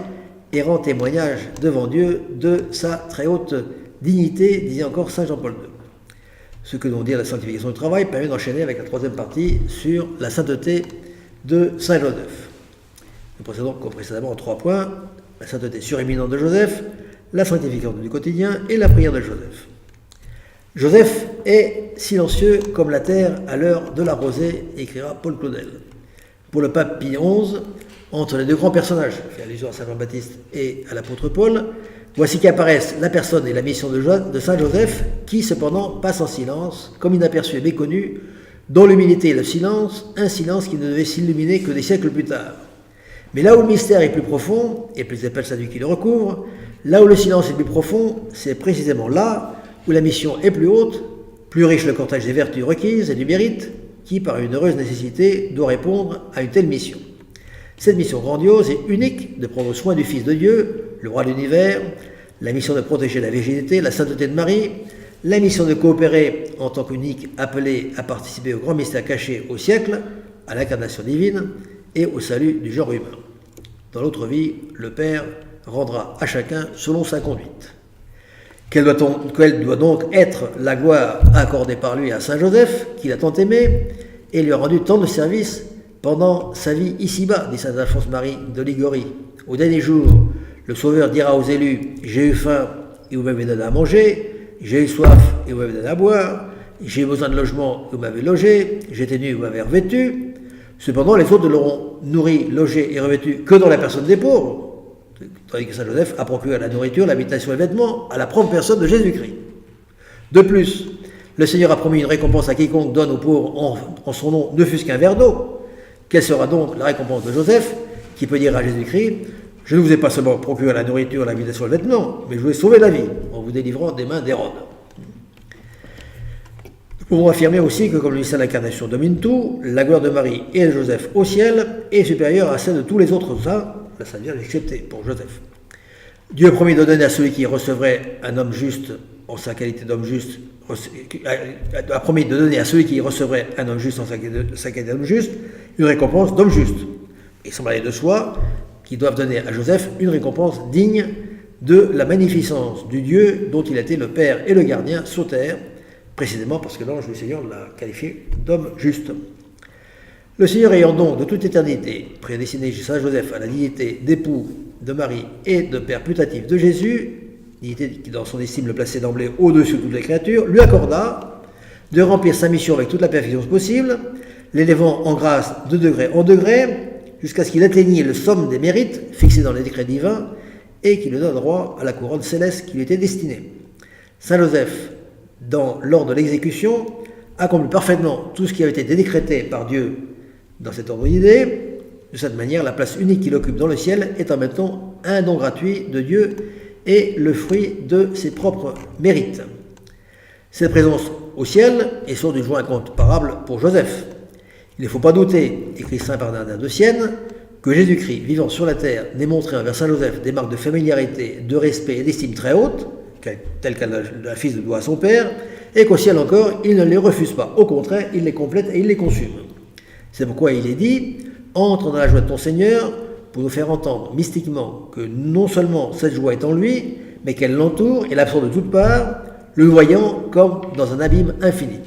Speaker 1: et rend témoignage devant Dieu de sa très haute dignité, disait encore Saint Jean-Paul II. Ce que l'on dit à la sanctification du travail permet d'enchaîner avec la troisième partie sur la sainteté de Saint Joseph. Nous procédons comme précédemment en 3 points: la sainteté suréminente de Joseph, la sanctification du quotidien et la prière de Joseph. Joseph est silencieux comme la terre à l'heure de la rosée, écrira Paul Claudel. Pour le pape Pie XI, entre les deux grands personnages, fait allusion à Saint Jean-Baptiste et à l'apôtre Paul, voici qu'apparaissent la personne et la mission de Saint Joseph, qui cependant passe en silence, comme inaperçu et méconnu, dans l'humilité et le silence, un silence qui ne devait s'illuminer que des siècles plus tard. Mais là où le mystère est plus profond, et plus épais celui qui le recouvre, là où le silence est plus profond, c'est précisément là où la mission est plus haute, plus riche le cortège des vertus requises et du mérite, qui, par une heureuse nécessité, doit répondre à une telle mission. Cette mission grandiose et unique de prendre soin du Fils de Dieu, le roi de l'univers, la mission de protéger la virginité, la sainteté de Marie, la mission de coopérer en tant qu'unique appelé à participer au grand mystère caché au siècle, à l'incarnation divine et au salut du genre humain. Dans l'autre vie, le Père rendra à chacun selon sa conduite. Quelle doit donc être la gloire accordée par lui à Saint Joseph, qu'il a tant aimé, et lui a rendu tant de services pendant sa vie ici-bas, dit Saint Alphonse-Marie de Ligorie. Au dernier jour, le Sauveur dira aux élus: j'ai eu faim et vous m'avez donné à manger, j'ai eu soif et vous m'avez donné à boire, j'ai eu besoin de logement et vous m'avez logé, j'étais nu et vous m'avez revêtu. Cependant, les autres ne l'auront nourri, logé et revêtu que dans la personne des pauvres, tandis que Saint Joseph a procuré la nourriture, l'habitation et les vêtements à la propre personne de Jésus-Christ. De plus, le Seigneur a promis une récompense à quiconque donne aux pauvres en son nom, ne fût-ce qu'un verre d'eau. Quelle sera donc la récompense de Joseph, qui peut dire à Jésus-Christ: je ne vous ai pas seulement procuré la nourriture, l'habitation et les vêtements, mais je vous ai sauvé la vie en vous délivrant des mains d'Hérode. Nous pouvons affirmer aussi que, comme le mystère de l'incarnation domine tout, la gloire de Marie et de Joseph au ciel est supérieure à celle de tous les autres saints, la Sainte Vierge exceptée pour Joseph. Dieu a promis de donner à celui qui recevrait un homme juste en sa qualité d'homme juste, a promis de donner à celui qui recevrait un homme juste en sa qualité d'homme juste une récompense d'homme juste. Il semble aller de soi qu'ils doivent donner à Joseph une récompense digne de la magnificence du Dieu dont il a été le Père et le gardien sur terre, précisément parce que l'ange du Seigneur l'a qualifié d'homme juste. Le Seigneur ayant donc de toute éternité prédestiné Saint Joseph à la dignité d'époux de Marie et de père putatif de Jésus, dignité qui dans son estime le plaçait d'emblée au-dessus de toutes les créatures, lui accorda de remplir sa mission avec toute la perfection possible, l'élevant en grâce de degré en degré, jusqu'à ce qu'il atteignît le somme des mérites fixés dans les décrets divins et qui lui donne droit à la couronne céleste qui lui était destinée. Saint Joseph dans l'ordre de l'exécution, accomplit parfaitement tout ce qui avait été décrété par Dieu dans cet ordre d'idées. De cette manière, la place unique qu'il occupe dans le ciel est en même temps un don gratuit de Dieu et le fruit de ses propres mérites. Cette présence au ciel est source d'une joie incomparable pour Joseph. Il ne faut pas douter, écrit saint Bernardin de Sienne, que Jésus-Christ, vivant sur la terre, n'ait montré envers saint Joseph des marques de familiarité, de respect et d'estime très hautes, telles qu'un fils doit à son père, et qu'au ciel encore, il ne les refuse pas. Au contraire, il les complète et il les consume. C'est pourquoi il est dit « Entre dans la joie de ton Seigneur » pour nous faire entendre mystiquement que non seulement cette joie est en lui, mais qu'elle l'entoure et l'absorbe de toutes parts, le voyant comme dans un abîme infini.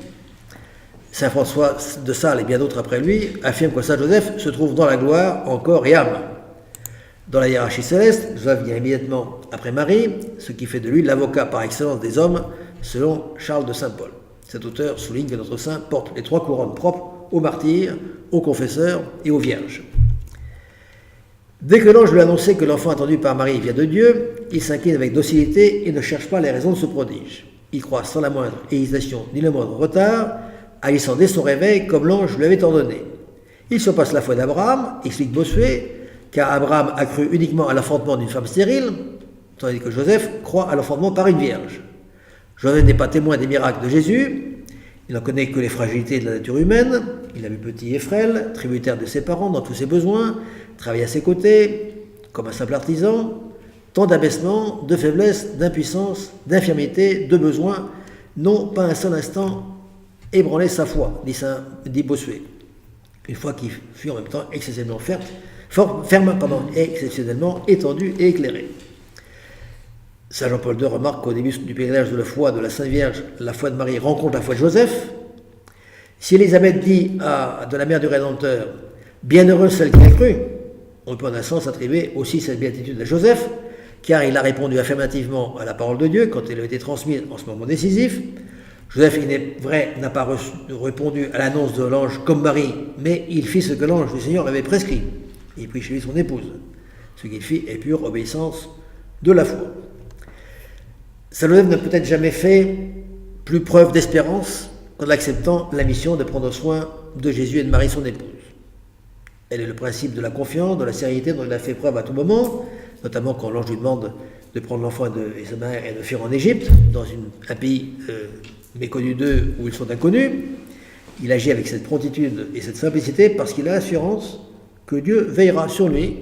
Speaker 1: Saint François de Sales et bien d'autres après lui affirment que Saint Joseph se trouve dans la gloire en corps et âme. Dans la hiérarchie céleste, Joseph vient immédiatement après Marie, ce qui fait de lui l'avocat par excellence des hommes, selon Charles de Saint-Paul. Cet auteur souligne que notre saint porte les 3 couronnes propres aux martyrs, aux confesseurs et aux vierges. Dès que l'ange lui a annoncé que l'enfant attendu par Marie vient de Dieu, il s'incline avec docilité et ne cherche pas les raisons de ce prodige. Il croit sans la moindre hésitation ni le moindre retard, agissant dès son réveil comme l'ange lui avait ordonné. Il surpasse la foi d'Abraham, explique Bossuet, car Abraham a cru uniquement à l'enfantement d'une femme stérile, tandis que Joseph croit à l'enfantement par une vierge. Joseph n'est pas témoin des miracles de Jésus, il n'en connaît que les fragilités de la nature humaine, il a vu petit et frêle, tributaire de ses parents dans tous ses besoins, travaille à ses côtés, comme un simple artisan, tant d'abaissement, de faiblesse, d'impuissance, d'infirmité, de besoin, n'ont pas un seul instant ébranlé sa foi, dit Bossuet. Une foi qui fut en même temps excessivement ferme, exceptionnellement étendue et éclairée. Saint Jean-Paul II remarque qu'au début du pèlerinage de la foi de la Sainte Vierge, la foi de Marie rencontre la foi de Joseph. Si Élisabeth dit de la mère du Rédempteur « Bienheureuse celle qui a cru », on peut en un sens attribuer aussi cette béatitude à Joseph, car il a répondu affirmativement à la parole de Dieu quand elle a été transmise en ce moment décisif. Joseph, il est vrai, n'a pas répondu à l'annonce de l'ange comme Marie, mais il fit ce que l'ange du Seigneur avait prescrit. Il prit chez lui son épouse. Ce qu'il fit est pure obéissance de la foi. Saint Joseph n'a peut-être jamais fait plus preuve d'espérance qu'en acceptant la mission de prendre soin de Jésus et de Marie, son épouse. Elle est le principe de la confiance, de la sérénité dont il a fait preuve à tout moment, notamment quand l'ange lui demande de prendre l'enfant et sa mère et de fuir en Égypte, dans un pays méconnu d'eux où ils sont inconnus. Il agit avec cette promptitude et cette simplicité parce qu'il a l'assurance que Dieu veillera sur lui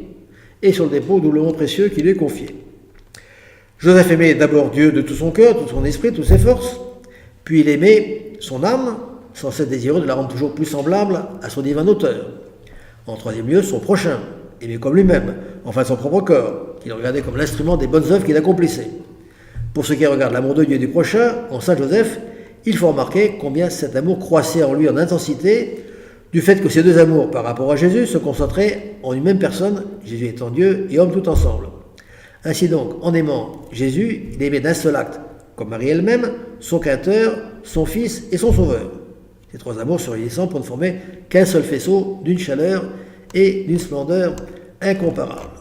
Speaker 1: et sur le dépôt doublement précieux qui lui est confié. Joseph aimait d'abord Dieu de tout son cœur, tout son esprit, toutes ses forces, puis il aimait son âme, sans cesse désireux de la rendre toujours plus semblable à son divin auteur. En troisième lieu, son prochain, aimé comme lui-même, enfin son propre corps, qu'il regardait comme l'instrument des bonnes œuvres qu'il accomplissait. Pour ce qui regarde l'amour de Dieu et du prochain, en Saint Joseph, il faut remarquer combien cet amour croissait en lui en intensité, du fait que ces deux amours par rapport à Jésus se concentraient en une même personne, Jésus étant Dieu et homme tout ensemble. Ainsi donc, en aimant Jésus, il aimait d'un seul acte, comme Marie elle-même, son Créateur, son Fils et son Sauveur. Ces 3 amours se réunissant pour ne former qu'un seul faisceau d'une chaleur et d'une splendeur incomparables.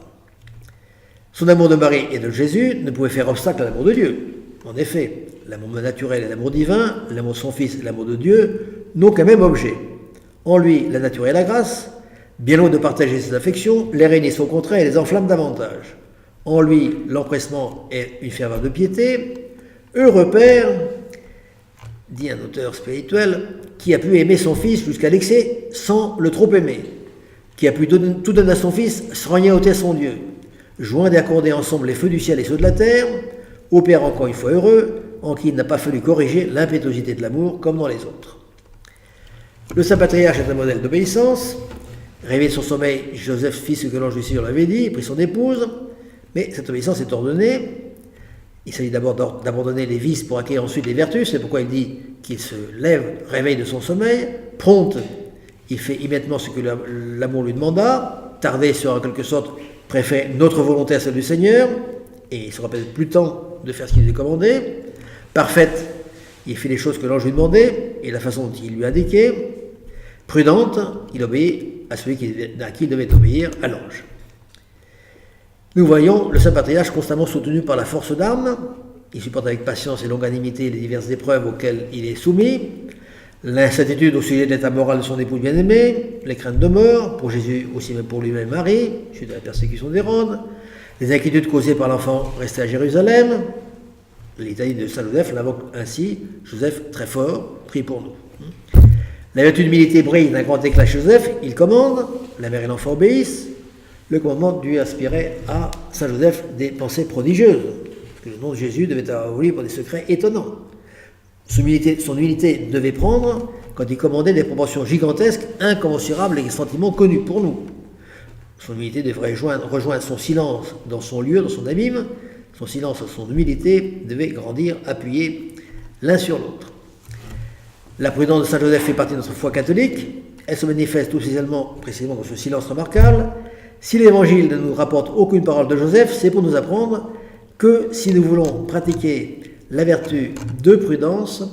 Speaker 1: Son amour de Marie et de Jésus ne pouvait faire obstacle à l'amour de Dieu. En effet, l'amour naturel et l'amour divin, l'amour de son Fils et l'amour de Dieu n'ont qu'un même objet. En lui, la nature et la grâce, bien loin de partager ses affections, les réunissent au contraire et les enflamment davantage. En lui, l'empressement est une ferveur de piété. Heureux Père, dit un auteur spirituel, qui a pu aimer son Fils jusqu'à l'excès sans le trop aimer, qui a pu tout donner à son Fils sans rien ôter à son Dieu, joint d'accorder ensemble les feux du ciel et ceux de la terre, au Père encore une fois heureux, en qui il n'a pas fallu corriger l'impétuosité de l'amour comme dans les autres. Le Saint Patriarche est un modèle d'obéissance. Réveillé de son sommeil, Joseph fit ce que l'ange du Seigneur l'avait dit, il prit son épouse, mais cette obéissance est ordonnée. Il s'agit d'abord d'abandonner les vices pour acquérir ensuite les vertus, c'est pourquoi il dit qu'il se lève, réveille de son sommeil, prompte, il fait immédiatement ce que l'amour lui demanda, tardé sur en quelque sorte préfet notre volonté à celle du Seigneur, et il se rappelle plus temps de faire ce qu'il lui commandait. Parfaite, il fait les choses que l'ange lui demandait, et la façon dont il lui indiquait. Prudente, il obéit à celui à qui il devait obéir, à l'ange. Nous voyons le Saint Patriarche constamment soutenu par la force d'âme, il supporte avec patience et longanimité les diverses épreuves auxquelles il est soumis, l'incertitude au sujet de l'état moral de son épouse bien-aimée, les craintes de mort, pour Jésus aussi mais pour lui-même Marie, suite à la persécution d'Hérode, les inquiétudes causées par l'enfant resté à Jérusalem. L'Italie de Saint Joseph l'invoque ainsi, Joseph très fort, prie pour nous. La vertu d'humilité brille d'un grand éclat chez Joseph, il commande, la mère et l'enfant obéissent, le commandement lui inspirait à Saint Joseph des pensées prodigieuses, parce que le nom de Jésus devait avoir voulu pour des secrets étonnants. Son humilité devait prendre quand il commandait des proportions gigantesques, incommensurables et des sentiments connus pour nous. Son humilité devrait rejoindre son silence dans son lieu, dans son abîme. Son silence et son humilité devaient grandir, appuyer l'un sur l'autre. La prudence de Saint Joseph fait partie de notre foi catholique. Elle se manifeste tout précisément dans ce silence remarquable. Si l'Évangile ne nous rapporte aucune parole de Joseph, c'est pour nous apprendre que si nous voulons pratiquer la vertu de prudence,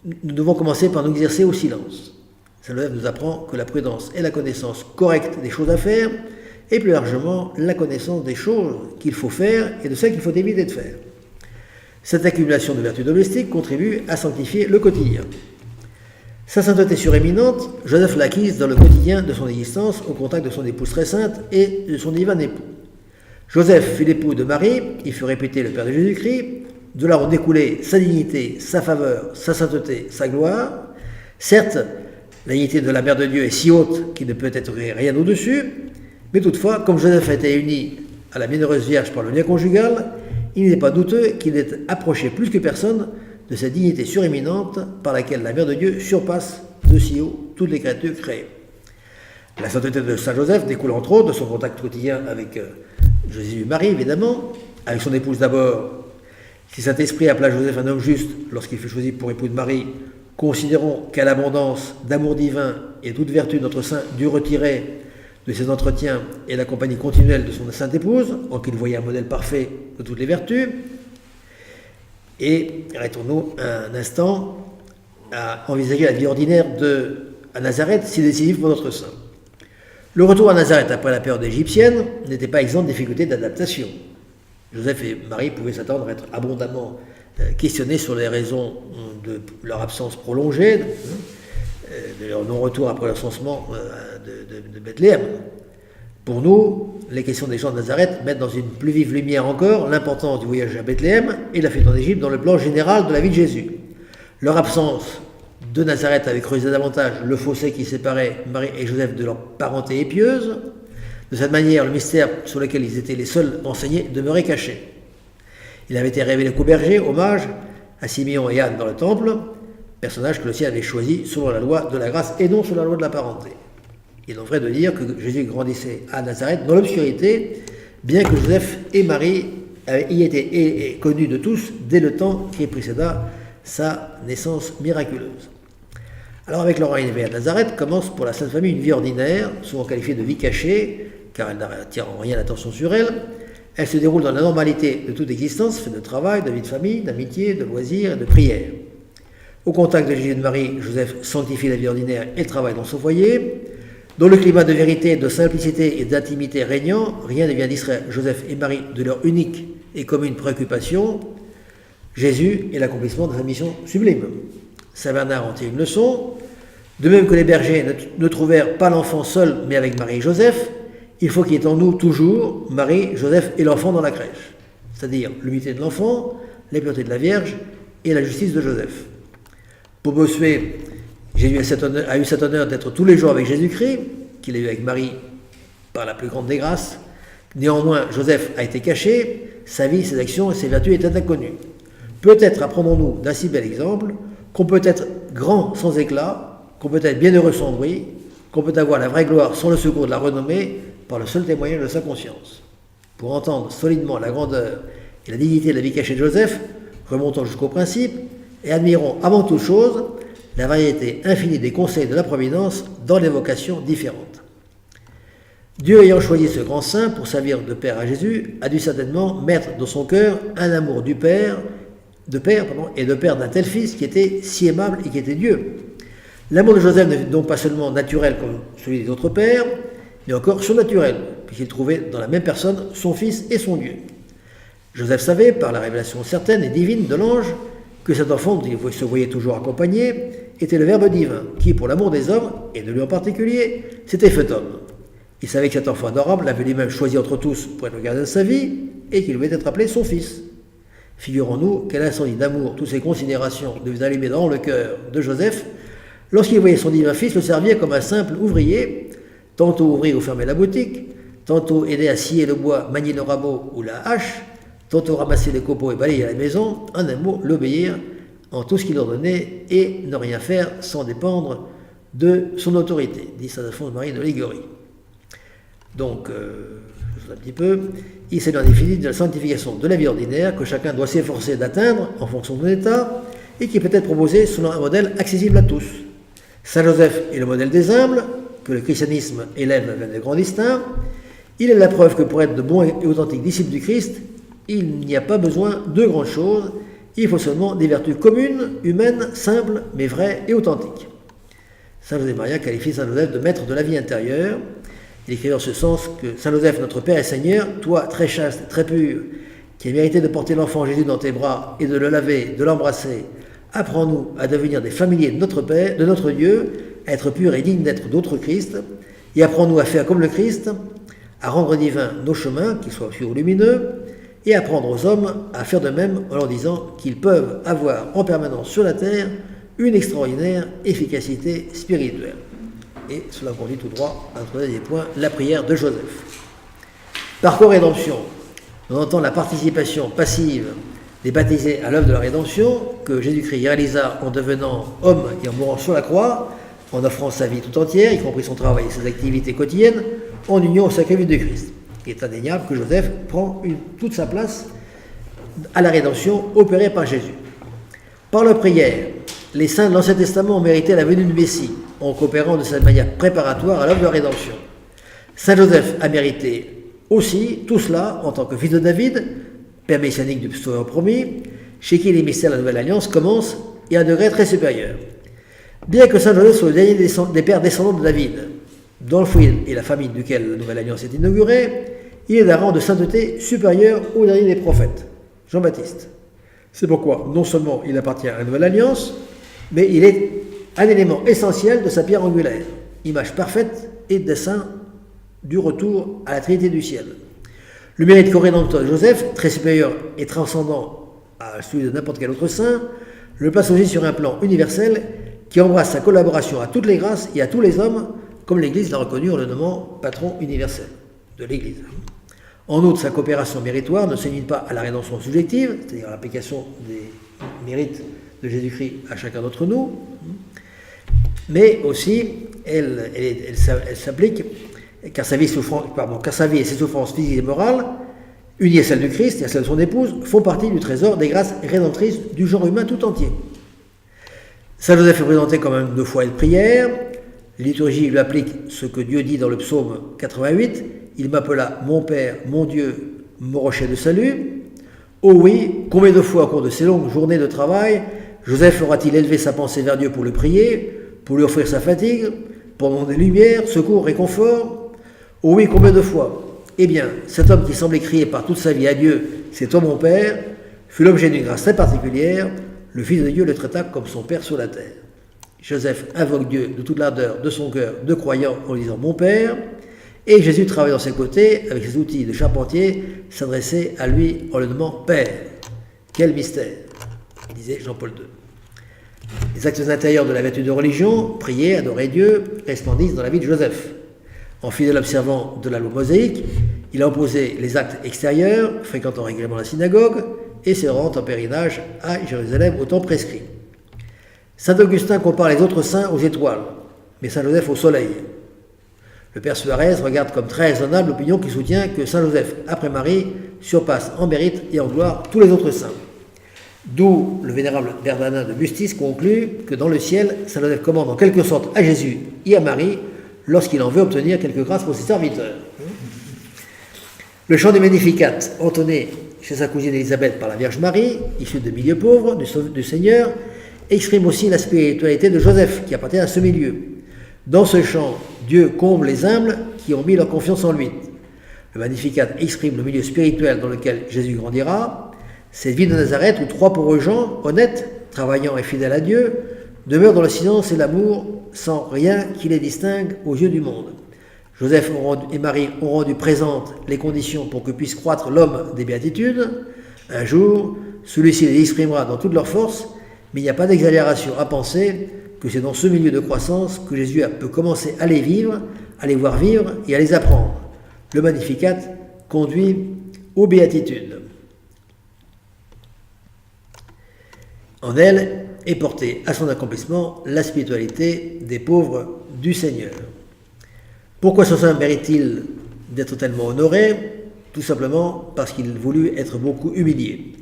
Speaker 1: nous devons commencer par nous exercer au silence. Saint Joseph nous apprend que la prudence est la connaissance correcte des choses à faire, et plus largement la connaissance des choses qu'il faut faire et de celles qu'il faut éviter de faire. Cette accumulation de vertus domestiques contribue à sanctifier le quotidien. Sa sainteté suréminente, Joseph l'a acquise dans le quotidien de son existence, au contact de son épouse très sainte et de son divin époux. Joseph fut l'époux de Marie, il fut réputé le père de Jésus-Christ, de là ont découlé sa dignité, sa faveur, sa sainteté, sa gloire. Certes, la dignité de la mère de Dieu est si haute qu'il ne peut être rien au-dessus, mais toutefois, comme Joseph a été uni à la bienheureuse Vierge par le lien conjugal, il n'est pas douteux qu'il ait approché plus que personne de cette dignité suréminente par laquelle la mère de Dieu surpasse de si haut toutes les créatures créées. La sainteté de Saint Joseph découle entre autres de son contact quotidien avec Jésus et Marie, évidemment, avec son épouse d'abord. Si Saint-Esprit appela Joseph un homme juste lorsqu'il fut choisi pour époux de Marie, considérons qu'à l'abondance d'amour divin et toute vertu notre saint dut retirer de ses entretiens et la compagnie continuelle de son sainte épouse, en qu'il voyait un modèle parfait de toutes les vertus. Et arrêtons-nous un instant à envisager la vie ordinaire à Nazareth, si décisive pour notre saint. Le retour à Nazareth après la période égyptienne n'était pas exempt de difficultés d'adaptation. Joseph et Marie pouvaient s'attendre à être abondamment questionnés sur les raisons de leur absence prolongée, de leur non-retour après l'encensement de Bethléem. Pour nous, les questions des gens de Nazareth mettent dans une plus vive lumière encore l'importance du voyage à Bethléem et la fuite en Égypte dans le plan général de la vie de Jésus. Leur absence de Nazareth avait creusé davantage le fossé qui séparait Marie et Joseph de leur parenté épieuse. De cette manière, le mystère sur lequel ils étaient les seuls enseignés demeurait caché. Il avait été révélé qu'aux bergers, hommage à Simeon et Anne dans le temple, personnage que le ciel avait choisi selon la loi de la grâce et non selon la loi de la parenté. Il est vrai de dire que Jésus grandissait à Nazareth dans l'obscurité, bien que Joseph et Marie y étaient connus de tous dès le temps qui précéda sa naissance miraculeuse. Alors avec leur arrivée à Nazareth commence pour la Sainte Famille une vie ordinaire, souvent qualifiée de vie cachée, car elle n'attire en rien l'attention sur elle. Elle se déroule dans la normalité de toute existence, faite de travail, de vie de famille, d'amitié, de loisirs et de prière. Au contact de Jésus et de Marie, Joseph sanctifie la vie ordinaire et le travail dans son foyer. Dans le climat de vérité, de simplicité et d'intimité régnant, rien ne vient distraire Joseph et Marie de leur unique et commune préoccupation, Jésus et l'accomplissement de sa mission sublime. Saint Bernard en tire une leçon. De même que les bergers ne trouvèrent pas l'enfant seul, mais avec Marie et Joseph, il faut qu'il y ait en nous toujours Marie, Joseph et l'enfant dans la crèche. C'est-à-dire l'humilité de l'enfant, la pureté de la Vierge et la justice de Joseph. Pour Bossuet, Jésus a eu cet honneur d'être tous les jours avec Jésus-Christ, qu'il a eu avec Marie par la plus grande des grâces. Néanmoins, Joseph a été caché, sa vie, ses actions et ses vertus étaient inconnues. Peut-être apprendrons-nous d'un si bel exemple qu'on peut être grand sans éclat, qu'on peut être bienheureux sans bruit, qu'on peut avoir la vraie gloire sans le secours de la renommée, par le seul témoignage de sa conscience. Pour entendre solidement la grandeur et la dignité de la vie cachée de Joseph, remontons jusqu'au principe et admirons avant toute chose la variété infinie des conseils de la Providence dans les vocations différentes. Dieu ayant choisi ce grand saint pour servir de père à Jésus, a dû certainement mettre dans son cœur un amour et de père d'un tel fils qui était si aimable et qui était Dieu. L'amour de Joseph n'est donc pas seulement naturel comme celui des autres pères, mais encore surnaturel, puisqu'il trouvait dans la même personne son fils et son Dieu. Joseph savait, par la révélation certaine et divine de l'ange, que cet enfant, dont il se voyait toujours accompagné, était le Verbe divin, qui, pour l'amour des hommes, et de lui en particulier, s'était fait homme. Il savait que cet enfant adorable l'avait lui-même choisi entre tous pour être le gardien de sa vie, et qu'il devait être appelé son fils. Figurons-nous quel incendie d'amour toutes ces considérations devaient allumer dans le cœur de Joseph, lorsqu'il voyait son divin fils le servir comme un simple ouvrier, tantôt ouvrir ou fermer la boutique, tantôt aider à scier le bois, manier le rabot ou la hache, tantôt ramasser les copeaux et balayer la maison, en un mot, l'obéir en tout ce qu'il ordonnait et ne rien faire sans dépendre de son autorité, dit saint Alphonse-Marie de Liguori. Donc, je vous un petit peu, il s'agit en définitive de la sanctification de la vie ordinaire que chacun doit s'efforcer d'atteindre en fonction de son état et qui peut être proposé selon un modèle accessible à tous. Saint Joseph est le modèle des humbles, que le christianisme élève vers de grands distincts. Il est la preuve que pour être de bons et authentiques disciples du Christ, il n'y a pas besoin de grandes choses, il faut seulement des vertus communes, humaines, simples, mais vraies et authentiques. Saint José Maria qualifie Saint Joseph de maître de la vie intérieure. Il écrit en ce sens que Saint Joseph, notre Père et Seigneur, toi, très chaste, très pur, qui as mérité de porter l'enfant Jésus dans tes bras et de le laver, de l'embrasser, apprends-nous à devenir des familiers de notre Père, de notre Dieu, à être purs et dignes d'être d'autres Christ, et apprends-nous à faire comme le Christ, à rendre divins nos chemins, qu'ils soient purs ou lumineux, et apprendre aux hommes à faire de même en leur disant qu'ils peuvent avoir en permanence sur la terre une extraordinaire efficacité spirituelle. Et cela conduit tout droit à notre dernier point, la prière de Joseph. Par co-rédemption, on entend la participation passive des baptisés à l'œuvre de la rédemption que Jésus-Christ réalisa en devenant homme et en mourant sur la croix, en offrant sa vie tout entière, y compris son travail et ses activités quotidiennes, en union au sacrifice de Christ. Il est indéniable que Joseph prend toute sa place à la rédemption opérée par Jésus. Par leur prière, les saints de l'Ancien Testament ont mérité la venue du Messie, en coopérant de cette manière préparatoire à l'œuvre de la rédemption. Saint Joseph a mérité aussi tout cela en tant que fils de David, père messianique du Sauveur promis, chez qui les mystères de la Nouvelle Alliance commencent et à un degré très supérieur. Bien que Saint Joseph soit le dernier des pères descendants de David, dans le foyer et la famille duquel la Nouvelle Alliance est inaugurée, il est d'un rang de sainteté supérieur au dernier des prophètes, Jean-Baptiste. C'est pourquoi, non seulement il appartient à la Nouvelle Alliance, mais il est un élément essentiel de sa pierre angulaire, image parfaite et dessein du retour à la Trinité du ciel. Le mérite co-rédempteur de Joseph, très supérieur et transcendant à celui de n'importe quel autre saint, le place aussi sur un plan universel qui embrasse sa collaboration à toutes les grâces et à tous les hommes, comme l'Église l'a reconnu en le nommant patron universel de l'Église. En outre, sa coopération méritoire ne se limite pas à la rédemption subjective, c'est-à-dire à l'application des mérites de Jésus-Christ à chacun d'entre nous, mais aussi elle s'applique car sa vie et ses souffrances physiques et morales, unies à celles du Christ et à celles de son épouse, font partie du trésor des grâces rédemptrices du genre humain tout entier. Saint Joseph est présenté comme un homme de foi et de prière. La liturgie lui applique ce que Dieu dit dans le psaume 88, « Il m'appela mon Père, mon Dieu, mon rocher de salut ». Oh oui, combien de fois au cours de ces longues journées de travail, Joseph aura-t-il élevé sa pensée vers Dieu pour le prier, pour lui offrir sa fatigue, pour demander lumière, secours, réconfort. Oh oui, combien de fois. Eh bien, cet homme qui semblait crier par toute sa vie à Dieu, c'est toi mon Père, fut l'objet d'une grâce très particulière. Le Fils de Dieu le traita comme son Père sur la terre. Joseph invoque Dieu de toute l'ardeur de son cœur de croyant en disant mon Père, et Jésus travaille dans ses côtés avec ses outils de charpentier, s'adressait à lui en le nommant Père. Quel mystère, disait Jean-Paul II. Les actes intérieurs de la vertu de religion, prier, adorer Dieu, resplendissent dans la vie de Joseph. En fidèle observant de la loi mosaïque, il a opposé les actes extérieurs, fréquentant régulièrement la synagogue, et se rendant en pèlerinage à Jérusalem au temps prescrit. Saint Augustin compare les autres saints aux étoiles, mais Saint Joseph au soleil. Le père Suarez regarde comme très raisonnable l'opinion qui soutient que Saint Joseph, après Marie, surpasse en mérite et en gloire tous les autres saints. D'où le vénérable Berdanin de Bustis conclut que dans le ciel, Saint Joseph commande en quelque sorte à Jésus et à Marie lorsqu'il en veut obtenir quelque grâce pour ses serviteurs. Le chant du Magnificat, entonné chez sa cousine Élisabeth par la Vierge Marie, issue de milieux pauvres du Seigneur, exprime aussi la spiritualité de Joseph, qui appartient à ce milieu. Dans ce chant, Dieu comble les humbles qui ont mis leur confiance en lui. Le Magnificat exprime le milieu spirituel dans lequel Jésus grandira. Cette vie de Nazareth où 3 pauvres gens, honnêtes, travaillant et fidèles à Dieu, demeurent dans le silence et l'amour, sans rien qui les distingue aux yeux du monde. Joseph et Marie ont rendu présentes les conditions pour que puisse croître l'homme des béatitudes. Un jour, celui-ci les exprimera dans toute leur force, mais il n'y a pas d'exagération à penser que c'est dans ce milieu de croissance que Jésus peut commencer à les vivre, à les voir vivre et à les apprendre. Le Magnificat conduit aux béatitudes. En elle est portée à son accomplissement la spiritualité des pauvres du Seigneur. Pourquoi ce saint mérite-t-il d'être tellement honoré? Tout simplement parce qu'il voulut être beaucoup humilié.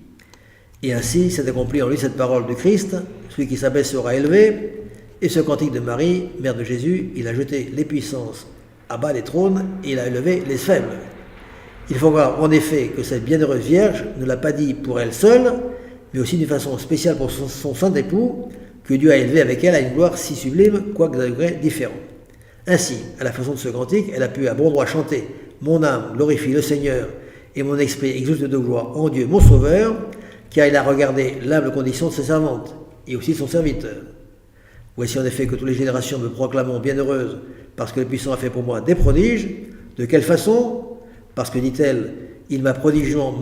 Speaker 1: Et ainsi s'est accompli en lui cette parole de Christ, celui qui s'abaisse sera élevé, et ce cantique de Marie, mère de Jésus, il a jeté les puissances à bas des trônes et il a élevé les faibles. Il faut voir en effet que cette bienheureuse Vierge ne l'a pas dit pour elle seule, mais aussi d'une façon spéciale pour son saint époux, que Dieu a élevé avec elle à une gloire si sublime, quoique d'un degré différent. Ainsi, à la façon de ce cantique, elle a pu à bon droit chanter « Mon âme glorifie le Seigneur, et mon esprit exulte de gloire en Dieu mon Sauveur, car il a regardé l'humble condition de ses servantes, et aussi de son serviteur. Voici en effet que toutes les générations me proclamons bienheureuse, parce que le Puissant a fait pour moi des prodiges. De quelle façon? Parce que, dit-elle, il m'a prodigieusement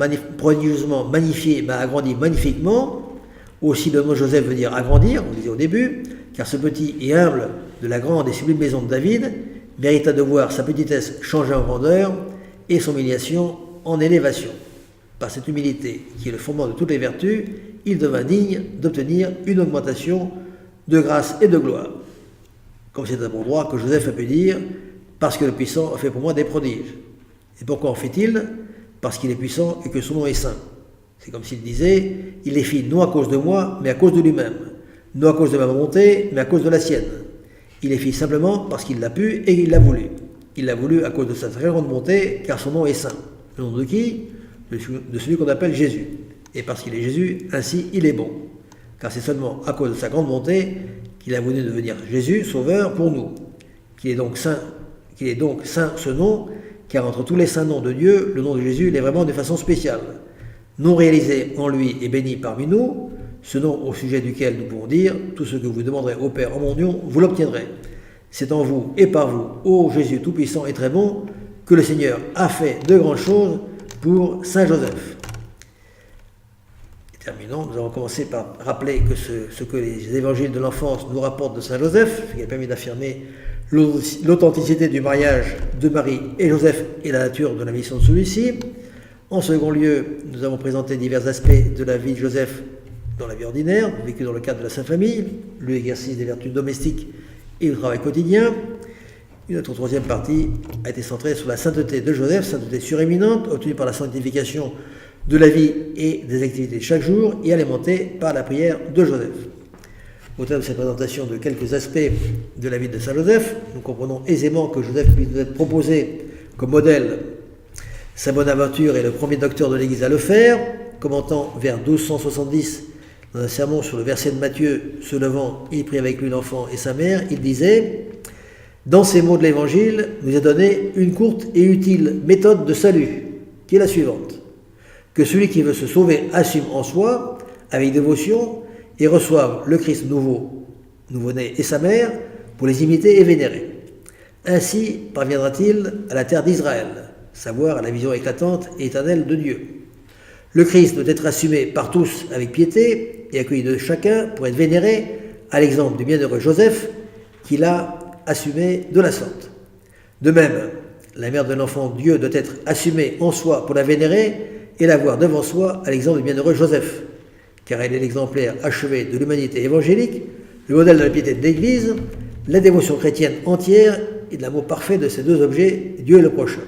Speaker 1: magnifié, m'a agrandi magnifiquement. Aussi le mot Joseph veut dire agrandir, on disait au début, car ce petit et humble de la grande et sublime maison de David mérita de voir sa petitesse changer en grandeur et son humiliation en élévation. Par cette humilité, qui est le fondement de toutes les vertus, il devint digne d'obtenir une augmentation de grâce et de gloire. Comme c'est à bon droit que Joseph a pu dire, parce que le Puissant a fait pour moi des prodiges. Et pourquoi en fait-il? Parce qu'il est puissant et que son nom est saint. C'est comme s'il disait, il les fit non à cause de moi, mais à cause de lui-même. Non à cause de ma volonté, mais à cause de la sienne. Il les fit simplement parce qu'il l'a pu et il l'a voulu. Il l'a voulu à cause de sa très grande bonté, car son nom est saint. Le nom de qui? De celui qu'on appelle Jésus. Et parce qu'il est Jésus, ainsi il est bon. Car c'est seulement à cause de sa grande bonté qu'il a voulu devenir Jésus, sauveur pour nous. Qu'il est donc saint ce nom, car entre tous les saints noms de Dieu, le nom de Jésus l'est vraiment de façon spéciale. Non réalisé en lui et béni parmi nous, ce nom au sujet duquel nous pouvons dire, tout ce que vous demanderez au Père en mon nom, vous l'obtiendrez. C'est en vous et par vous, ô Jésus tout-puissant et très bon, que le Seigneur a fait de grandes choses pour Saint Joseph. Et terminons, nous avons commencé par rappeler que ce que les évangiles de l'enfance nous rapportent de Saint Joseph, ce qui a permis d'affirmer l'authenticité du mariage de Marie et Joseph et la nature de la mission de celui-ci. En second lieu, nous avons présenté divers aspects de la vie de Joseph dans la vie ordinaire, vécue dans le cadre de la Sainte Famille, l'exercice des vertus domestiques et le travail quotidien. Et notre troisième partie a été centrée sur la sainteté de Joseph, sainteté suréminente, obtenue par la sanctification de la vie et des activités de chaque jour et alimentée par la prière de Joseph. Au terme de cette présentation de quelques aspects de la vie de Saint Joseph, nous comprenons aisément que Joseph puisse nous être proposé comme modèle. Saint Bonaventure est le premier docteur de l'Église à le faire, commentant vers 1270 dans un sermon sur le verset de Matthieu, se levant, il prit avec lui l'enfant et sa mère, il disait « Dans ces mots de l'Évangile, nous est donné une courte et utile méthode de salut, qui est la suivante. Que celui qui veut se sauver assume en soi, avec dévotion, et reçoive le Christ nouveau-né et sa mère, pour les imiter et vénérer. Ainsi parviendra-t-il à la terre d'Israël, savoir à la vision éclatante et éternelle de Dieu. Le Christ doit être assumé par tous avec piété et accueilli de chacun pour être vénéré, à l'exemple du bienheureux Joseph, qui l'a assumé de la sorte. De même, la mère de l'enfant Dieu doit être assumée en soi pour la vénérer et la voir devant soi à l'exemple du bienheureux Joseph, car elle est l'exemplaire achevé de l'humanité évangélique, le modèle de la piété de l'Église, la dévotion chrétienne entière et de l'amour parfait de ces deux objets, Dieu et le prochain.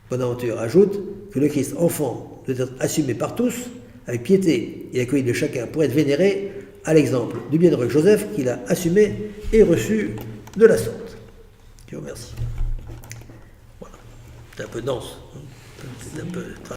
Speaker 1: Bonaventure ajoute que le Christ enfant doit être assumé par tous, avec piété et accueilli de chacun pour être vénéré, à l'exemple du bienheureux Joseph qu'il a assumé et reçu de la sorte. Je vous remercie. Voilà. C'est un peu dense. C'est un peu